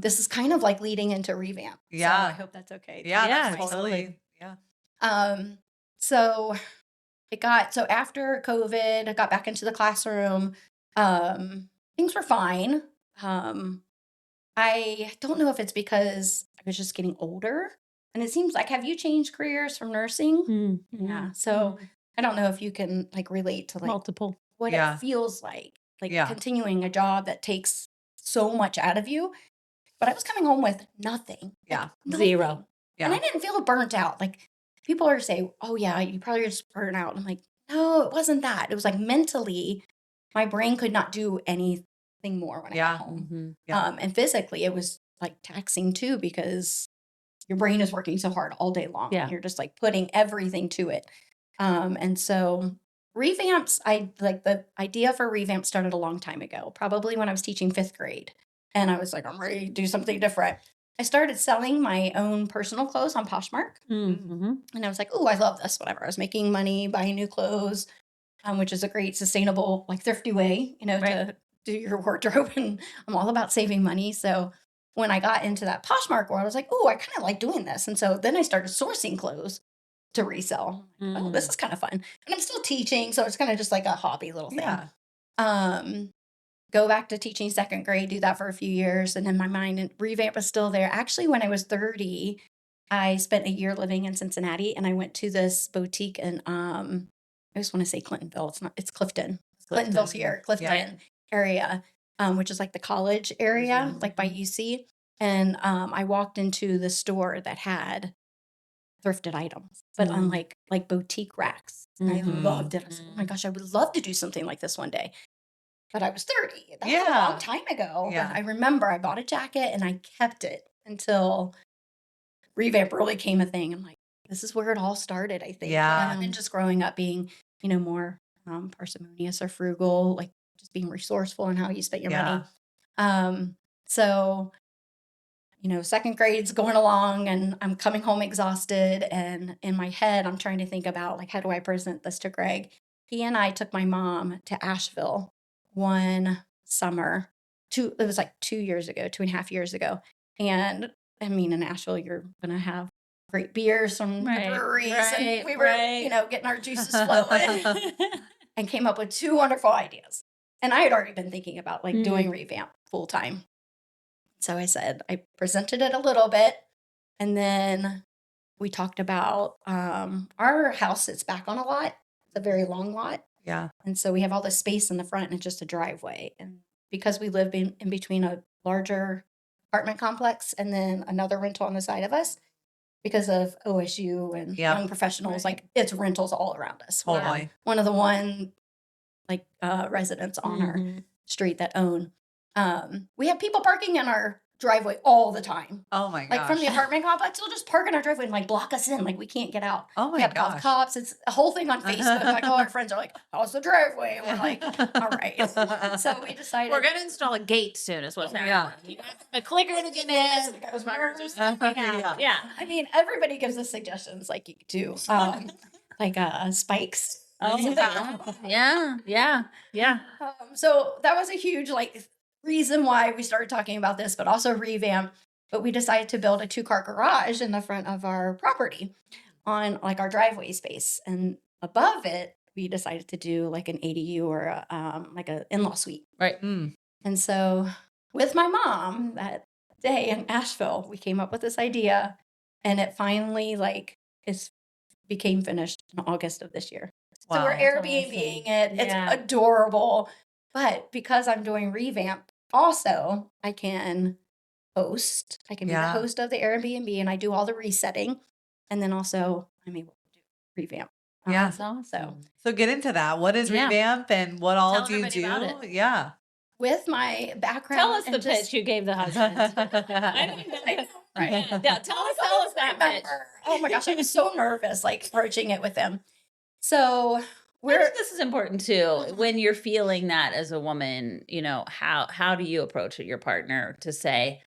this is kind of like leading into Revamp. So I hope that's okay.
Yeah, totally. Yeah.
So after COVID, I got back into the classroom. Things were fine. I don't know if it's because I was just getting older. And it seems like, have you changed careers from nursing? Yeah. So I don't know if you can like relate to like
multiple
what it feels like continuing a job that takes so much out of you. But I was coming home with nothing. Like, nothing.
Zero.
And I didn't feel burnt out. Like people are saying, oh yeah, you probably just burnt out. I'm like, no, it wasn't that. It was like mentally, my brain could not do anything more when I got home. And physically it was like taxing too, because your brain is working so hard all day long. You're just like putting everything to it. And so Revamps, the idea for Revamp started a long time ago, probably when I was teaching 5th grade. And I was like, I'm ready to do something different. I started selling my own personal clothes on Poshmark. And I was like, oh, I love this, whatever. I was making money, buying new clothes, which is a great sustainable, like thrifty way, to do your wardrobe. And I'm all about saving money. So when I got into that Poshmark world, I was like, oh, I kind of like doing this. And so then I started sourcing clothes to resell. Oh, this is kind of fun. And I'm still teaching, so it's kind of just like a hobby little thing. Go back to teaching 2nd grade, do that for a few years. And in my mind, and Revamp was still there. Actually, when I was 30, I spent a year living in Cincinnati, and I went to this boutique in, I just want to say Clintonville. It's Clifton. Clintonville's here, Clifton area, which is like the college area, like by UC. And I walked into the store that had thrifted items, but on like boutique racks. And I loved it. I was like, oh my gosh, I would love to do something like this one day. But I was 30. That was a long time ago. But I remember I bought a jacket and I kept it until Revamp really came a thing. I'm like, this is where it all started, I think. And just growing up being, more parsimonious or frugal, like just being resourceful in how you spent your money. So 2nd grade's going along, and I'm coming home exhausted. And in my head, I'm trying to think about like, how do I present this to Greg? He and I took my mom to Asheville one summer. It was like 2.5 years ago. And I mean, in Asheville, you're going to have great beers from the breweries. And we were, getting our juices flowing and came up with 2 wonderful ideas. And I had already been thinking about like doing Revamp full time. So I said, I presented it a little bit, and then we talked about our house sits back on a lot. It's a very long lot.
Yeah.
And so we have all this space in the front and it's just a driveway. And because we live in between a larger apartment complex and then another rental on the side of us, because of OSU and young professionals, like it's rentals all around us.
Totally.
One of the residents on our street that own. We have people parking in our driveway all the time.
Oh my gosh.
Like from the apartment complex, they'll just park in our driveway and like block us in. Like we can't get out.
Oh my
we have
gosh.
cops. It's a whole thing on Facebook. Like all our friends are like, how's the driveway? And we're like, all right. So we decided.
We're going to install a gate soon is what's happening. A clicker to get in. Yeah.
I mean, everybody gives us suggestions like you do. Spikes.
Oh, yeah.
So that was a huge reason why we started talking about this, but also Revamp. But we decided to build a 2-car garage in the front of our property on our driveway space, and above it we decided to do like an ADU or a in-law suite.
Right.
And so with my mom that day in Asheville, we came up with this idea, and it finally became finished in August of this year.
Wow.
So we're Airbnb-ing it. It's adorable. But because I'm doing Revamp, also I can host. I can be the host of the Airbnb, and I do all the resetting. And then also I'm able to do Revamp.
Yeah. So get into that. What is Revamp and what all do you do? Yeah.
With my background.
Tell us the pitch you gave the husband.
Right.
Yeah, tell us that pitch.
Oh my gosh, I was so nervous approaching it with him. So
I think this is important too. When you're feeling that as a woman, how do you approach your partner to say,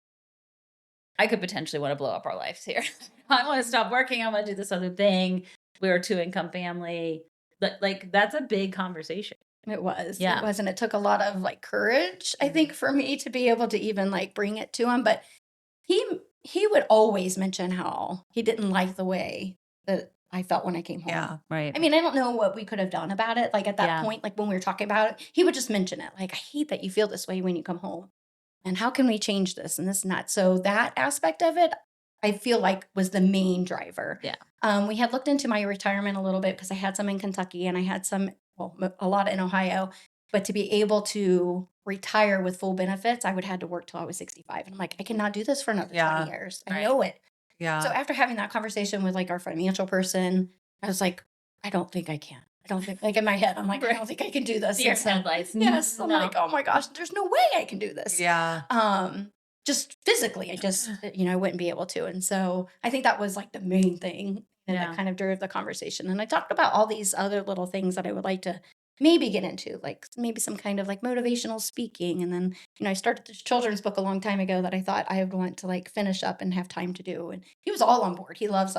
I could potentially want to blow up our lives here. I want to stop working. I want to do this other thing. We're a 2-income family. But that's a big conversation.
It was.
Yeah.
It was. And it took a lot of courage, I think, for me to be able to even bring it to him. But he would always mention how he didn't like the way that I felt when I came home.
Yeah,
right.
I mean, I don't know what we could have done about it. At that point, when we were talking about it, he would just mention it. I hate that you feel this way when you come home. And how can we change this and this and that? So that aspect of it, I feel was the main driver.
Yeah.
We had looked into my retirement a little bit because I had some in Kentucky and I had a lot in Ohio. But to be able to retire with full benefits, I would have had to work till I was 65. And I'm I cannot do this for another 20 years. I know it.
Yeah.
So after having that conversation with our financial person, I was I don't think I can. I don't think, in my head, I'm I don't think I can do this.
Your headlights.
Yes. I'm oh my gosh, there's no way I can do this.
Yeah.
Just physically, I wouldn't be able to. And so I think that was the main thing that kind of drove the conversation. And I talked about all these other little things that I would like to maybe get into, maybe some kind of motivational speaking. And then, I started this children's book a long time ago that I thought I would want to finish up and have time to do. And he was all on board. He loves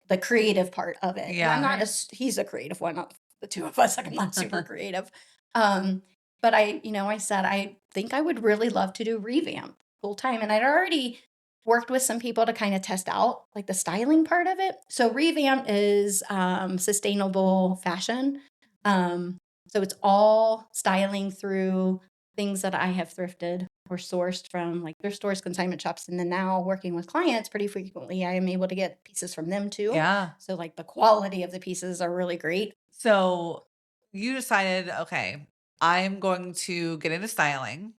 the creative part of it.
Yeah.
I'm not he's a creative one, not the two of us. I'm not super creative. But I said, I think I would really love to do Revamp full time. And I'd already worked with some people to kind of test out the styling part of it. So Revamp is sustainable fashion. So it's all styling through things that I have thrifted or sourced from thrift stores, consignment shops. And then now working with clients pretty frequently, I am able to get pieces from them too.
Yeah.
So the quality of the pieces are really great.
So you decided, okay, I'm going to get into styling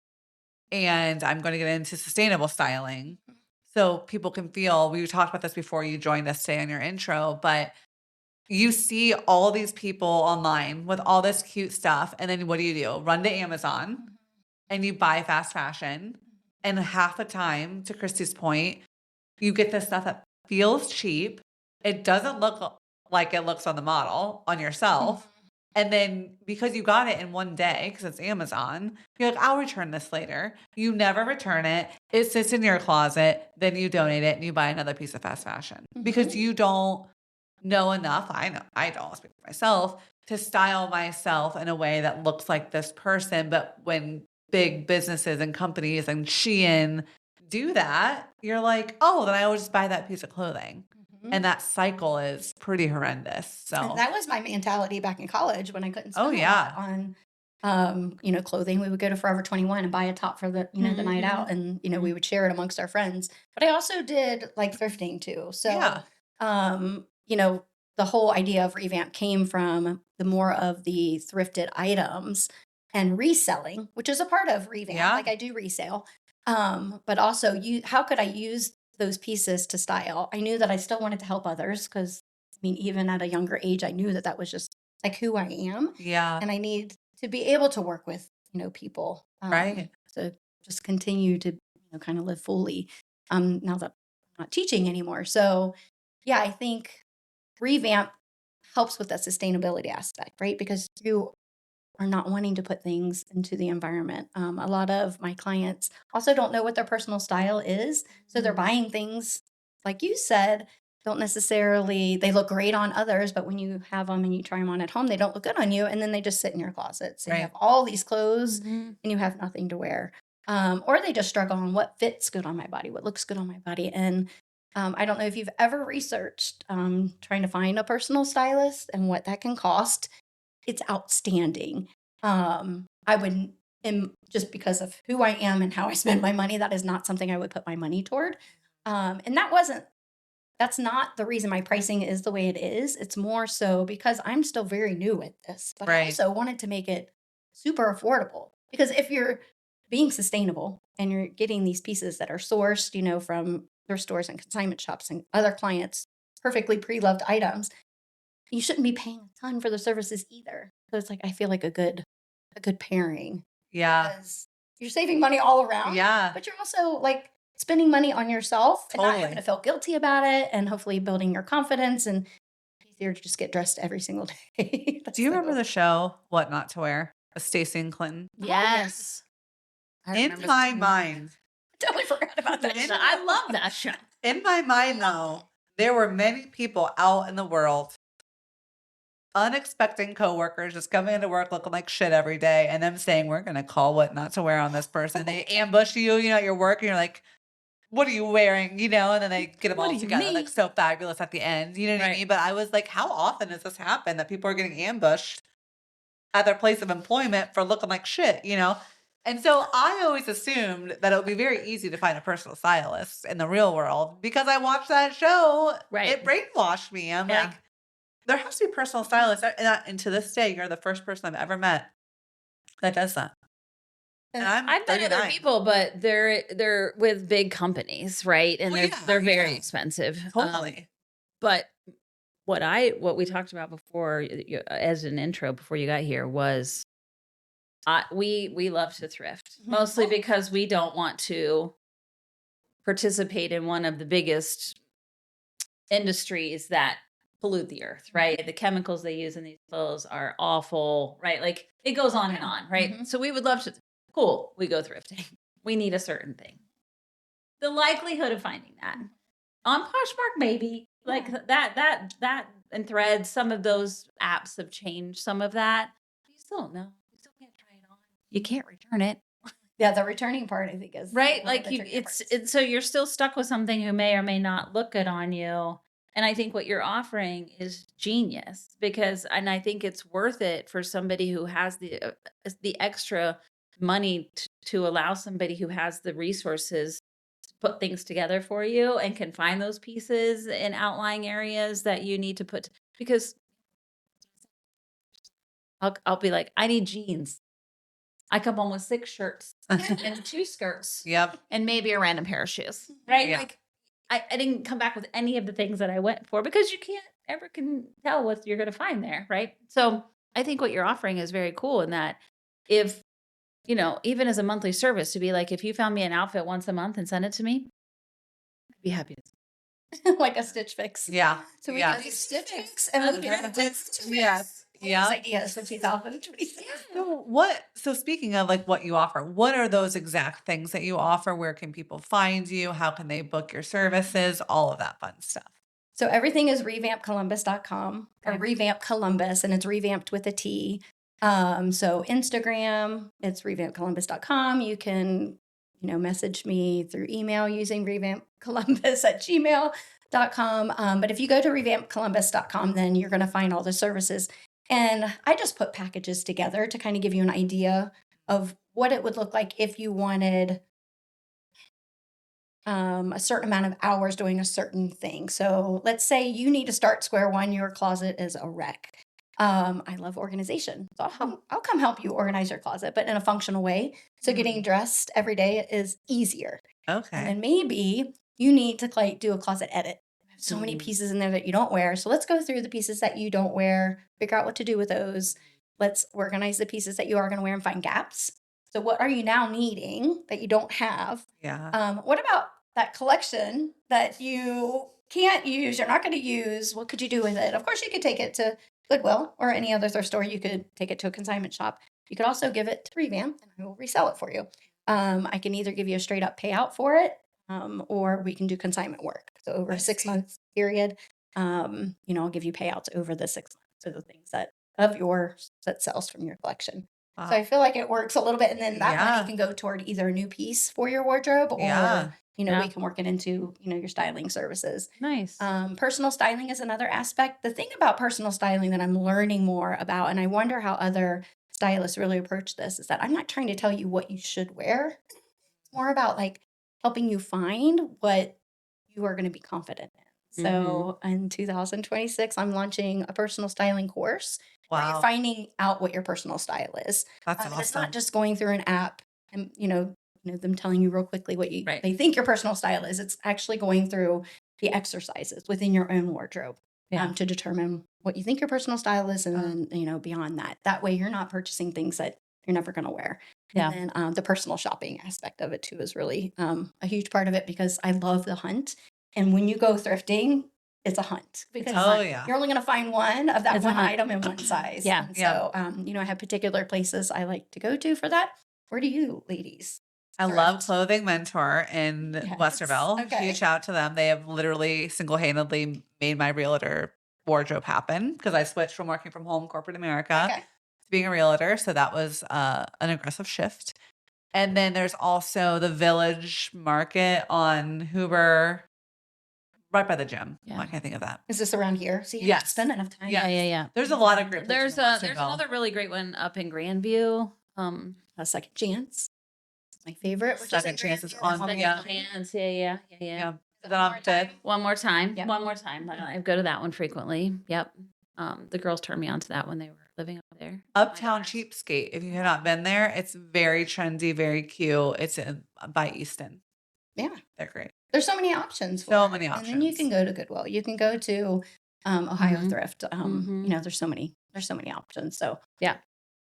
and I'm going to get into sustainable styling. So people can feel, we talked about this before you joined us today on your intro, but you see all these people online with all this cute stuff. And then what do? Run to Amazon and you buy fast fashion. And half the time, to Cristi's point, you get this stuff that feels cheap. It doesn't look like it looks on the model, on yourself. And then because you got it in one day, because it's Amazon, you're I'll return this later. You never return it. It sits in your closet. Then you donate it and you buy another piece of fast fashion because you don't know enough. I don't speak for myself to style myself in a way that looks like this person. But when big businesses and companies and Shein do that, you're oh, then I will just buy that piece of clothing. And that cycle is pretty horrendous. So
and that was my mentality back in college when I couldn't spend on clothing. We would go to Forever 21 and buy a top for the the night out, and we would share it amongst our friends. But I also did thrifting too. So you know, the whole idea of Revamp came from the more of the thrifted items and reselling, which is a part of Revamp.
Yeah.
Like I do resale. But also how could I use those pieces to style? I knew that I still wanted to help others because I mean, even at a younger age, I knew that that was just like who I am.
Yeah.
And I need to be able to work with, people.
Right.
To just continue to, kind of live fully. Now that I'm not teaching anymore. So yeah, I think Revamp helps with that sustainability aspect, right? Because you are not wanting to put things into the environment. A lot of my clients also don't know what their personal style is. So they're buying things, like you said, don't necessarily, they look great on others, but when you have them and you try them on at home, they don't look good on you. And then they just sit in your closet. So you have all these clothes and you have nothing to wear. Or they just struggle on what fits good on my body, what looks good on my body. And I don't know if you've ever researched trying to find a personal stylist and what that can cost. It's outstanding. I wouldn't, just because of who I am and how I spend my money, that is not something I would put my money toward. And that's not the reason my pricing is the way it is. It's more so because I'm still very new at this, but I also wanted to make it super affordable. Because if you're being sustainable and you're getting these pieces that are sourced, from thrift stores and consignment shops and other clients, perfectly pre-loved items, you shouldn't be paying a ton for the services either. So it's like I feel like a good pairing.
Yeah.
Because you're saving money all around.
Yeah.
But you're also like spending money on yourself and
Totally.
not having to feel guilty about it, and hopefully building your confidence, and easier to just get dressed every single day.
Do you remember the show What Not to Wear? Stacey and Clinton.
Yes.
In my mind,
I totally forgot about that.
I love that show.
In my mind, though, there were many people out in the world, unexpected coworkers just coming into work looking like shit every day, and them saying, "We're going to call what not to wear on this person." They ambush you, at your work, and you're like, "What are you wearing?" And then they get them all together, like so fabulous at the end. You know what I mean? But I was like, how often does this happen that people are getting ambushed at their place of employment for looking like shit? And so I always assumed that it would be very easy to find a personal stylist in the real world because I watched that show.
Right.
It brainwashed me. I'm like, there has to be personal stylists. And to this day, you're the first person I've ever met that does that. And
I've met other
39.
people, but they're with big companies, right? And they're very expensive.
Totally.
But what we talked about before, as an intro before you got here, was we love to thrift, mostly because we don't want to participate in one of the biggest industries that pollute the earth, right? The chemicals they use in these clothes are awful, right? Like it goes on and on, right? So we would love to, cool, we go thrifting. We need a certain thing. The likelihood of finding that on Poshmark, maybe like that and Threads, some of those apps have changed some of that. You still don't know. You still can't try it on. You can't return it.
Yeah, the returning part I think is
right. Like so you're still stuck with something who may or may not look good on you. And I think what you're offering is genius and I think it's worth it for somebody who has the extra money to allow somebody who has the resources to put things together for you and can find those pieces in outlying areas that you need to put, because I'll be like, I need jeans. I come home with 6 shirts and 2 skirts.
Yep.
And maybe a random pair of shoes. Right?
Yeah.
Like I didn't come back with any of the things that I went for because you can't ever can tell what you're going to find there. Right. So I think what you're offering is very cool in that if, even as a monthly service to be like, if you found me an outfit once a month and send it to me, I'd be happy to
like a Stitch Fix.
Yeah.
So we got these Stitch Fix and we got
Yes. Yeah.
Ideas for 2026.
So speaking of like what you offer, what are those exact things that you offer? Where can people find you? How can they book your services? All of that fun stuff.
So everything is revampcolumbus.com or Revampt Columbus, and it's revamped with a T. So Instagram, it's revampcolumbus.com. You can, message me through email using revampcolumbus@gmail.com. But if you go to revampcolumbus.com, then you're going to find all the services. And I just put packages together to kind of give you an idea of what it would look like if you wanted a certain amount of hours doing a certain thing. So let's say you need to start square one, your closet is a wreck. I love organization. So I'll come help you organize your closet, but in a functional way. So getting dressed every day is easier.
Okay.
And then maybe you need to like do a closet edit. So many pieces in there that you don't wear. So let's go through the pieces that you don't wear, figure out what to do with those. Let's organize the pieces that you are going to wear and find gaps. So what are you now needing that you don't have?
Yeah.
What about that collection that you can't use, you're not going to use? What could you do with it? Of course, you could take it to Goodwill or any other thrift store. You could take it to a consignment shop. You could also give it to Revamp and I will resell it for you. I can either give you a straight up payout for it, or we can do consignment work. So over a 6 month period, I'll give you payouts over the 6 months of the things that of yours that sells from your collection.
Wow.
So I feel like it works a little bit, and then that money can go toward either a new piece for your wardrobe, or we can work it into your styling services.
Nice.
Personal styling is another aspect. The thing about personal styling that I'm learning more about, and I wonder how other stylists really approach this, is that I'm not trying to tell you what you should wear. It's more about like helping you find what you are going to be confident in. So in 2026, I'm launching a personal styling course. Where you're finding out what your personal style is.
That's awesome.
It's not just going through an app and them telling you real quickly what they think your personal style is. It's actually going through the exercises within your own wardrobe to determine what you think your personal style is, and then beyond that. That way, you're not purchasing things that you're never going to wear.
Yeah.
And then the personal shopping aspect of it too is really a huge part of it, because I love the hunt. And when you go thrifting, it's a hunt, because you're only going to find one of that one item in one size.
Yeah.
And so, I have particular places I like to go to for that. Where do you ladies?
I love Clothing Mentor in Westerville.
Okay.
Huge shout out to them. They have literally single-handedly made my realtor wardrobe happen, because I switched from working from home corporate America to being a realtor. So that was an aggressive shift. And then there's also the Village Market on Hoover, right by the gym.
Yeah.
Why can't I think of that?
Is this around here? So you
Yes.
have to spend enough time.
Yeah.
There's a lot of groups.
There's another really great one up in Grandview.
A Second Chance. My favorite.
Second Chance is on.
Second Chance. Yeah.
Is that on Fifth?
One more time.
Yep.
One more time. I go to that one frequently. Yep. The girls turned me on to that when they were living up there.
Uptown Cheapskate. If you have not been there, it's very trendy, very cute. It's by Easton.
Yeah.
They're great.
There's so many options.
So many options.
And then you can go to Goodwill. You can go to Ohio Thrift. There's so many options. So
yeah.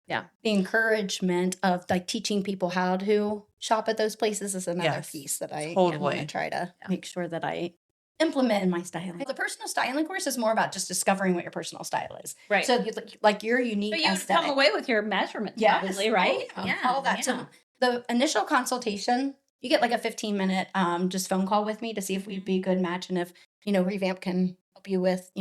The encouragement of like teaching people how to shop at those places is another piece that I want to try to make sure that I implement in my styling. The personal styling course is more about just discovering what your personal style is.
Right.
So like your unique
But you
aesthetic.
come away with your measurements, probably, right?
All that. So the initial consultation, you get like a 15-minute just phone call with me to see if we'd be a good match, and if Revamp can help you with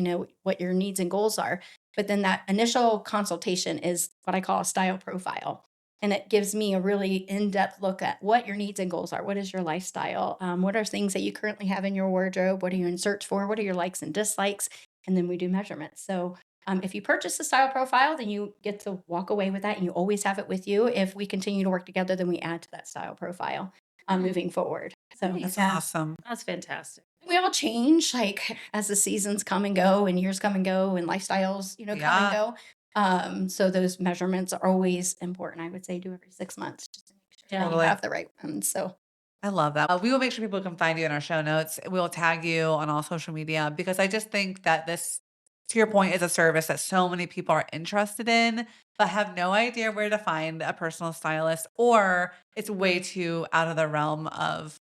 what your needs and goals are. But then that initial consultation is what I call a style profile. And it gives me a really in-depth look at what your needs and goals are. What is your lifestyle? What are things that you currently have in your wardrobe? What are you in search for? What are your likes and dislikes? And then we do measurements. So if you purchase the style profile, then you get to walk away with that, and you always have it with you. If we continue to work together, then we add to that style profile moving forward. So
that's awesome.
That's fantastic.
We all change, like as the seasons come and go, and years come and go, and lifestyles, come and go. So those measurements are always important. I would say do every 6 months, just to make sure you have the right ones. So
I love that. We will make sure people can find you in our show notes. We will tag you on all social media, because I just think that this, to your point, is a service that so many people are interested in, but have no idea where to find a personal stylist, or it's way too out of the realm of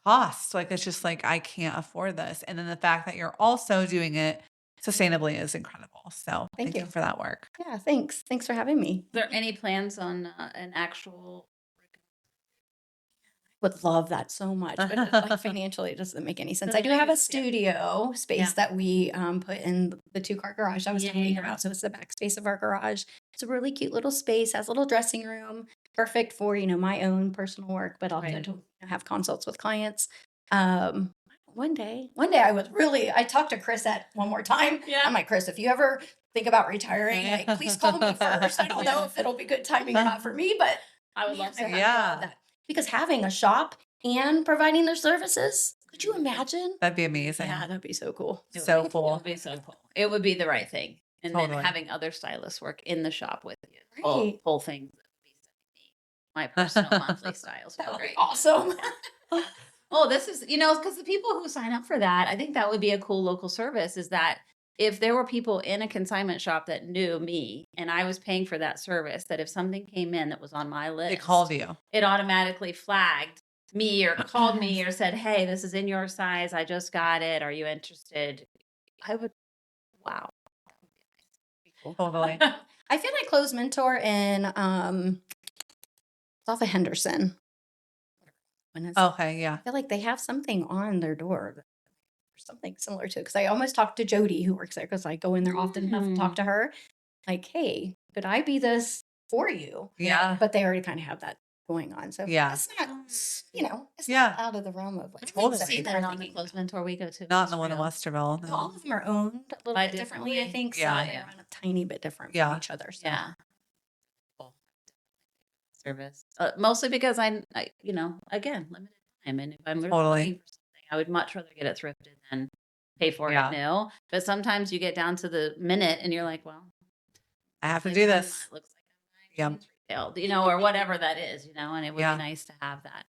cost. Like, it's just like, I can't afford this. And then the fact that you're also doing it sustainably is incredible. So thank you for that work.
Yeah, thanks. Thanks for having me.
Are there any plans on an actual?
Would love that so much, but like financially, it doesn't make any sense. I do have a studio space that we put in the 2-car garage I was talking about. So it's the back space of our garage. It's a really cute little space, has a little dressing room, perfect for my own personal work, but also to have consults with clients. One day I talked to Chris at one more time. Yeah. I'm like, Chris, if you ever think about retiring, like, please call me first. I don't know if it'll be good timing or not for me, but
I would love to.
Love that. Because having a shop and providing their services. Could you imagine?
That'd be amazing.
Yeah, that'd be so cool.
So cool.
It would be so cool. It would be the right thing. And then
Totally.
having other stylists work in the shop with you.
Right.
Whole thing. My personal monthly styles.
That would be
Great.
awesome.
Oh, this is, because the people who sign up for that, I think that would be a cool local service, is that if there were people in a consignment shop that knew me and I was paying for that service, that if something came in that was on my list,
They called you.
it automatically flagged me or called me or said, hey, this is in your size. I just got it. Are you interested? I would, wow.
Totally.
I feel like Clothes Mentor in it's off of Henderson.
Okay, yeah.
I feel like they have something on their door or something similar to it. Because I almost talked to Jody, who works there, because I go in there often enough to talk to her. Like, hey, could I be this for you?
Yeah.
But they already kind of have that going on. So
Yeah.
it's not, it's
Yeah.
not out of the realm of what's
Totally.
See that on the Clothes Mentor we go to.
Not in the one in Westerville. No.
All of them are owned a little
By
bit differently, I think.
Yeah.
So they're a tiny bit different
Yeah.
from each other. So.
Yeah. Service. Mostly because I, again, limited time. And if I'm really
Totally.
looking for something, I would much rather get it thrifted than pay for
Yeah.
it new. But sometimes you get down to the minute and you're like, well,
I have to
like,
do this.
It looks like I'm
Yep.
buying things retailed, or whatever that is, and it would
Yeah.
be nice to have that.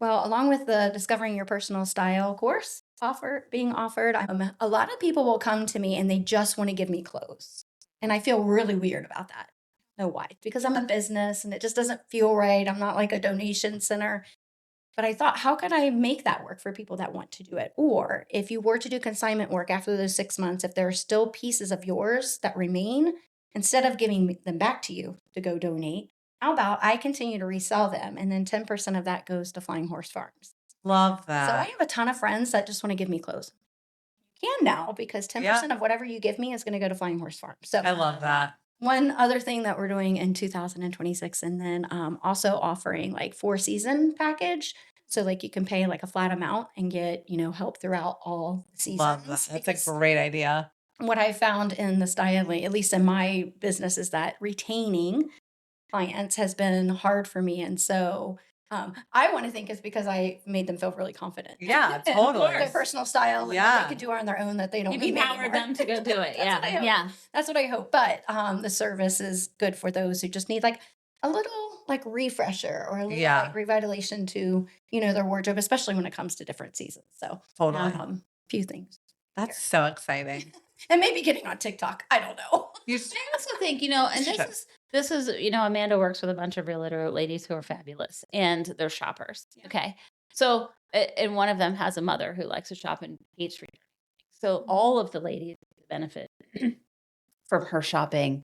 Well, along with the Discovering Your Personal Style course being offered, a lot of people will come to me and they just want to give me clothes. And I feel really weird about that. I don't know why? Because I'm a business and it just doesn't feel right. I'm not like a donation center. But I thought, how could I make that work for people that want to do it? Or if you were to do consignment work after those 6 months, if there are still pieces of yours that remain, instead of giving them back to you to go donate, how about I continue to resell them and then 10% of that goes to Flying Horse Farms?
Love
So I
that.
have a ton of friends that just want to give me clothes. You can now because 10% of whatever you give me is going to go to Flying Horse Farms. So
I love that.
one other thing that we're doing in 2026, and then also offering like 4-season package. So like you can pay like a flat amount and get, help throughout all the seasons.
Love that. That's
Because
a great idea.
what I found in the styling, at least in my business, is that retaining clients has been hard for me. And so I want to think it's because I made them feel really confident.
Yeah,
in
totally.
their personal style and
Yeah.
what they could do on their own, that they don't
You've
need me
empowered
anymore.
them to go do it.
That's what I hope.
Yeah.
That's what I hope. But the service is good for those who just need like a little like refresher or a little like revitalization to, their wardrobe, especially when it comes to different seasons. So
Totally.
few things.
That's so exciting.
And maybe getting on TikTok. I don't know.
You
I also think, and this is, Amanda works with a bunch of realtor ladies who are fabulous and they're shoppers.
Yeah.
Okay. So, and one of them has a mother who likes to shop and hates returning. So all of the ladies benefit from her shopping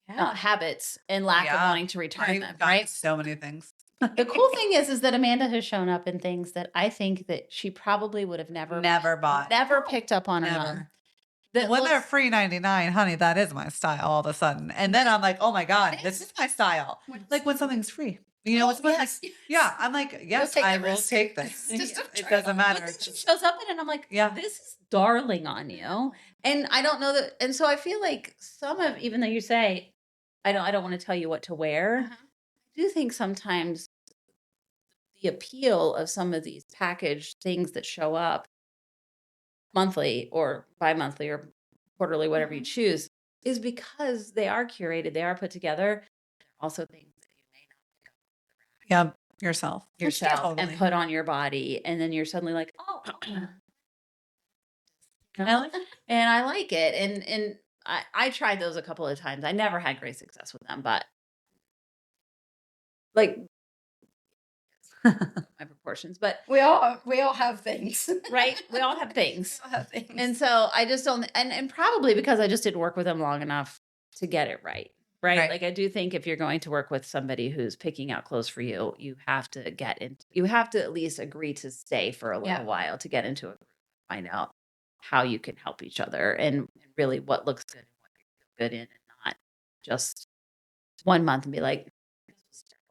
habits and lack of wanting to return them. Right.
So many things.
The cool thing is that Amanda has shown up in things that I think that she probably would have never
bought,
never picked up on her own.
When they're free 99, honey, that is my style all of a sudden. And then I'm like, oh my God, this is my style. Like when something's free. I'm like, yes, I will take this. It doesn't matter.
She shows up in it and I'm like, this is darling on you. And I don't know that. And so I feel like even though you say, I don't want to tell you what to wear. I do think sometimes the appeal of some of these packaged things that show up monthly or bi-monthly or quarterly, whatever you choose, is because they are curated, they are put together. Also things that you may not pick up
yourself
totally. And put on your body, and then you're suddenly like, oh, and I like it. And I tried those a couple of times. I never had great success with them, but like my proportions, but
we all have things,
right? We all have things.
We all have things.
And so I just don't, and probably because I just didn't work with them long enough to get it right. Like I do think if you're going to work with somebody who's picking out clothes for you, you have to at least agree to stay for a little while to get into it, find out how you can help each other and really what looks good and what you feel good in, and not just 1 month and be like,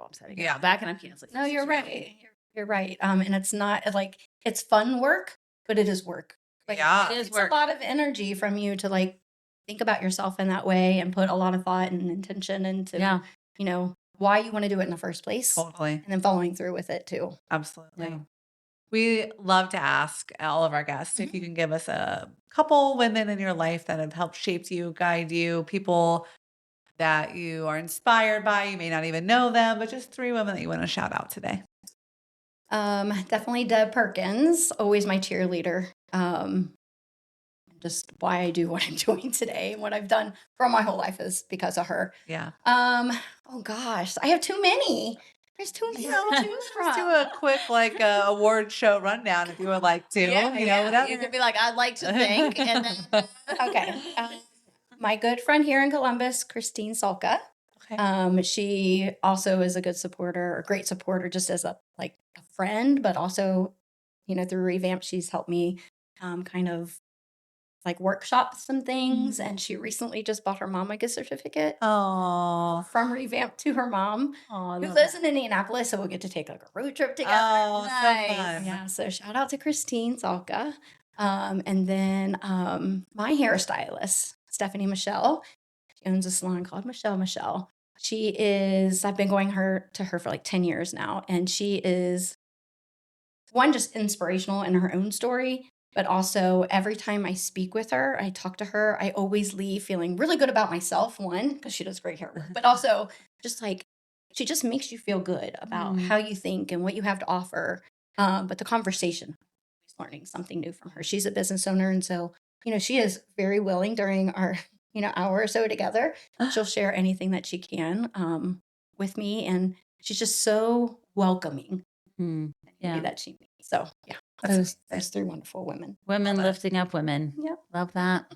I'm setting it back and I'm canceling.
No, you're right. You're right. And it's not like it's fun work, but it is work. Like,
it is
it's
work.
a lot of energy from you to like think about yourself in that way and put a lot of thought and intention into, why you want to do it in the first place.
Totally.
And then following through with it too.
Absolutely.
Yeah.
We love to ask all of our guests if you can give us a couple women in your life that have helped shape you, guide you, people that you are inspired by. You may not even know them, but just 3 women that you want to shout out today.
Definitely Deb Perkins, always my cheerleader. Just why I do what I'm doing today and what I've done for my whole life is because of her.
Yeah.
Oh gosh, I have too many. There's too many to choose from.
Let's do a quick award show rundown if you would like to. Whatever.
You could be like, I'd like to think. And then,
Okay. My good friend here in Columbus, Christine Salka.
Okay.
She also is a good supporter, a great supporter, just as a friend, but also, through Revamp, she's helped me kind of workshop some things. And she recently just bought her mom a gift certificate from Revamp to her mom, who lives in Indianapolis. So we'll get to take a road trip together.
Oh,
Nice.
so fun.
Yeah. So shout out to Christine Salka. And then my hairstylist, Stephanie Michelle. She owns a salon called Michelle. I've been going to her for 10 years now. And she is just inspirational in her own story. But also, every time I speak with her, I talk to her, I always leave feeling really good about myself, one, because she does great hair work, but also just she just makes you feel good about how you think and what you have to offer. But the conversation, always learning something new from her. She's a business owner. And so, she is very willing during our, hour or so together. She'll share anything that she can with me. And she's just so welcoming that she meets. So, yeah. Those 3 wonderful women.
Women lifting up women.
Yep.
Love that.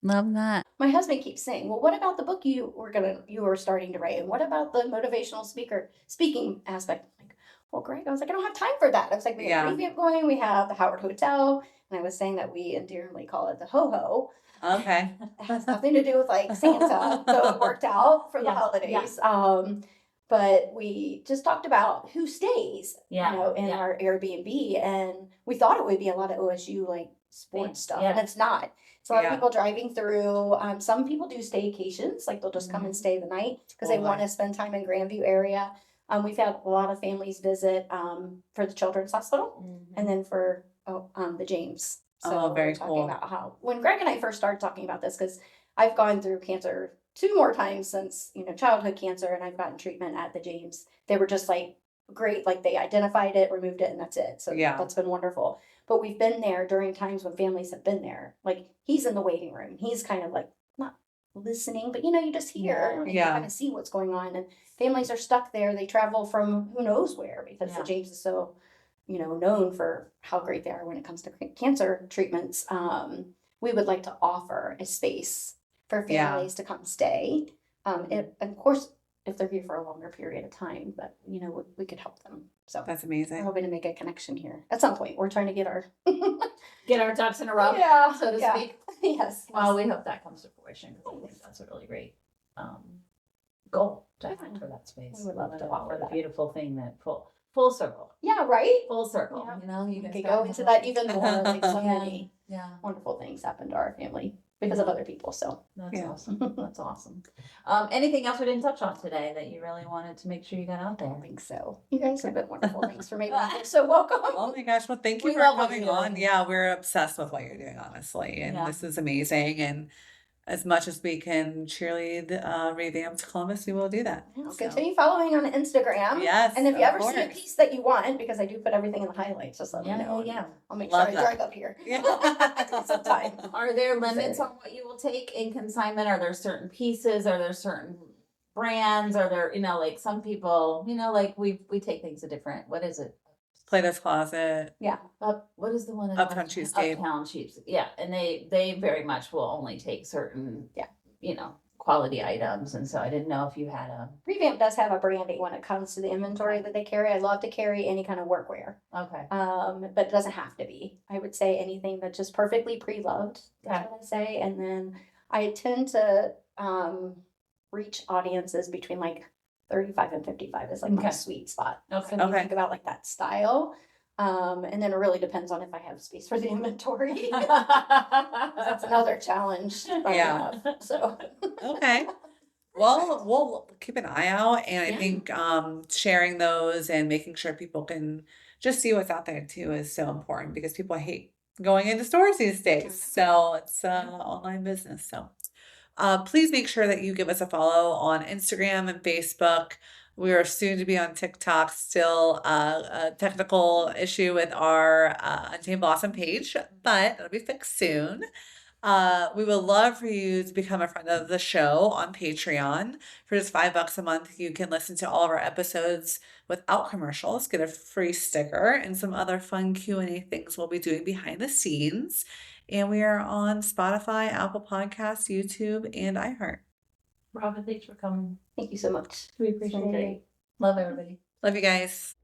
Love that.
My husband keeps saying, well, what about the book you were starting to write? And what about the motivational speaking aspect? I'm like, well, Greg, I was like, I don't have time for that. I was like, we have Revamp going. We have the Howard Hotel. And I was saying that we endearingly call it the Ho-Ho.
Okay.
It has nothing to do with Santa. So it worked out for the holidays. Yeah. But we just talked about who stays, in our Airbnb. And we thought it would be a lot of OSU sports stuff. And it's not. It's a lot of people driving through. Some people do staycations. They'll just come and stay the night because they want to spend time in Grandview area. We've had a lot of families visit for the Children's Hospital and then for the James. So
very
we're talking
cool.
about how when Greg and I first started talking about this, because I've gone through cancer 2 more times since, childhood cancer, and I've gotten treatment at the James. They were just great. They identified it, removed it, and that's it. So that's been wonderful. But we've been there during times when families have been there. He's in the waiting room. He's kind of not listening, but you just hear and you kind of see what's going on. And families are stuck there. They travel from who knows where because the James is so, known for how great they are when it comes to cancer treatments. We would like to offer a space for families to come stay. And of course, if they're here for a longer period of time, but we could help them. So
that's amazing.
We're hoping to make a connection here at some point. We're trying to get our
ducks in a row, so to speak.
Yes.
Well, we hope that comes to fruition because I think that's a really great goal to have for that space.
We would love to offer
the
that.
beautiful thing that full circle.
Yeah, right?
Full circle.
Yeah. You could go into that even more. So many wonderful things happen to our family because of other people. So
that's awesome. That's awesome. Anything else we didn't touch on today that you really wanted to make sure you got out there?
I think so. You guys have been wonderful. Thanks for making me so welcome.
Oh my gosh. Well, thank you
We
for
love what
coming
you're
on.
doing.
Yeah, we're obsessed with what you're doing, honestly. And this is amazing. And as much as we can cheerlead Revamped Columbus, we will do that.
Continue following on Instagram.
Yes.
And if you ever see a piece that you want, because I do put everything in the highlights, just let me know.
Yeah.
I'll make
Love
sure I
that.
drive up here.
Yeah.
Sometime.
Are there limits on what you will take in consignment? Are there certain pieces? Are there certain brands? Are there, some people, we take things a different, what is it?
Plato's Closet.
Yeah.
What is the one in
Uptown Cheapskate?
Uptown Cheapskate. Yeah, and they very much will only take certain quality items, and so I didn't know if you had a
Revamp does have a branding when it comes to the inventory that they carry. I love to carry any kind of workwear.
Okay.
But it doesn't have to be. I would say anything that's just perfectly pre-loved. That's what I say. And then I tend to reach audiences between 35 and 55 is my sweet spot.
Okay.
So you think about that style. And then it really depends on if I have space for the inventory. That's another challenge.
Yeah.
So
Okay. Well, we'll keep an eye out, and I
Yeah.
think sharing those and making sure people can just see what's out there too is so important because people hate going into stores these days. So it's online business. So please make sure that you give us a follow on Instagram and Facebook. We are soon to be on TikTok. Still a technical issue with our Untamed Blossom page, but it'll be fixed soon. We would love for you to become a friend of the show on Patreon. For just $5 a month, you can listen to all of our episodes without commercials, get a free sticker, and some other fun Q&A things we'll be doing behind the scenes. And we are on Spotify, Apple Podcasts, YouTube, and iHeart.
Robin, thanks for coming.
Thank you so much.
We appreciate it.
Love everybody.
Love you guys.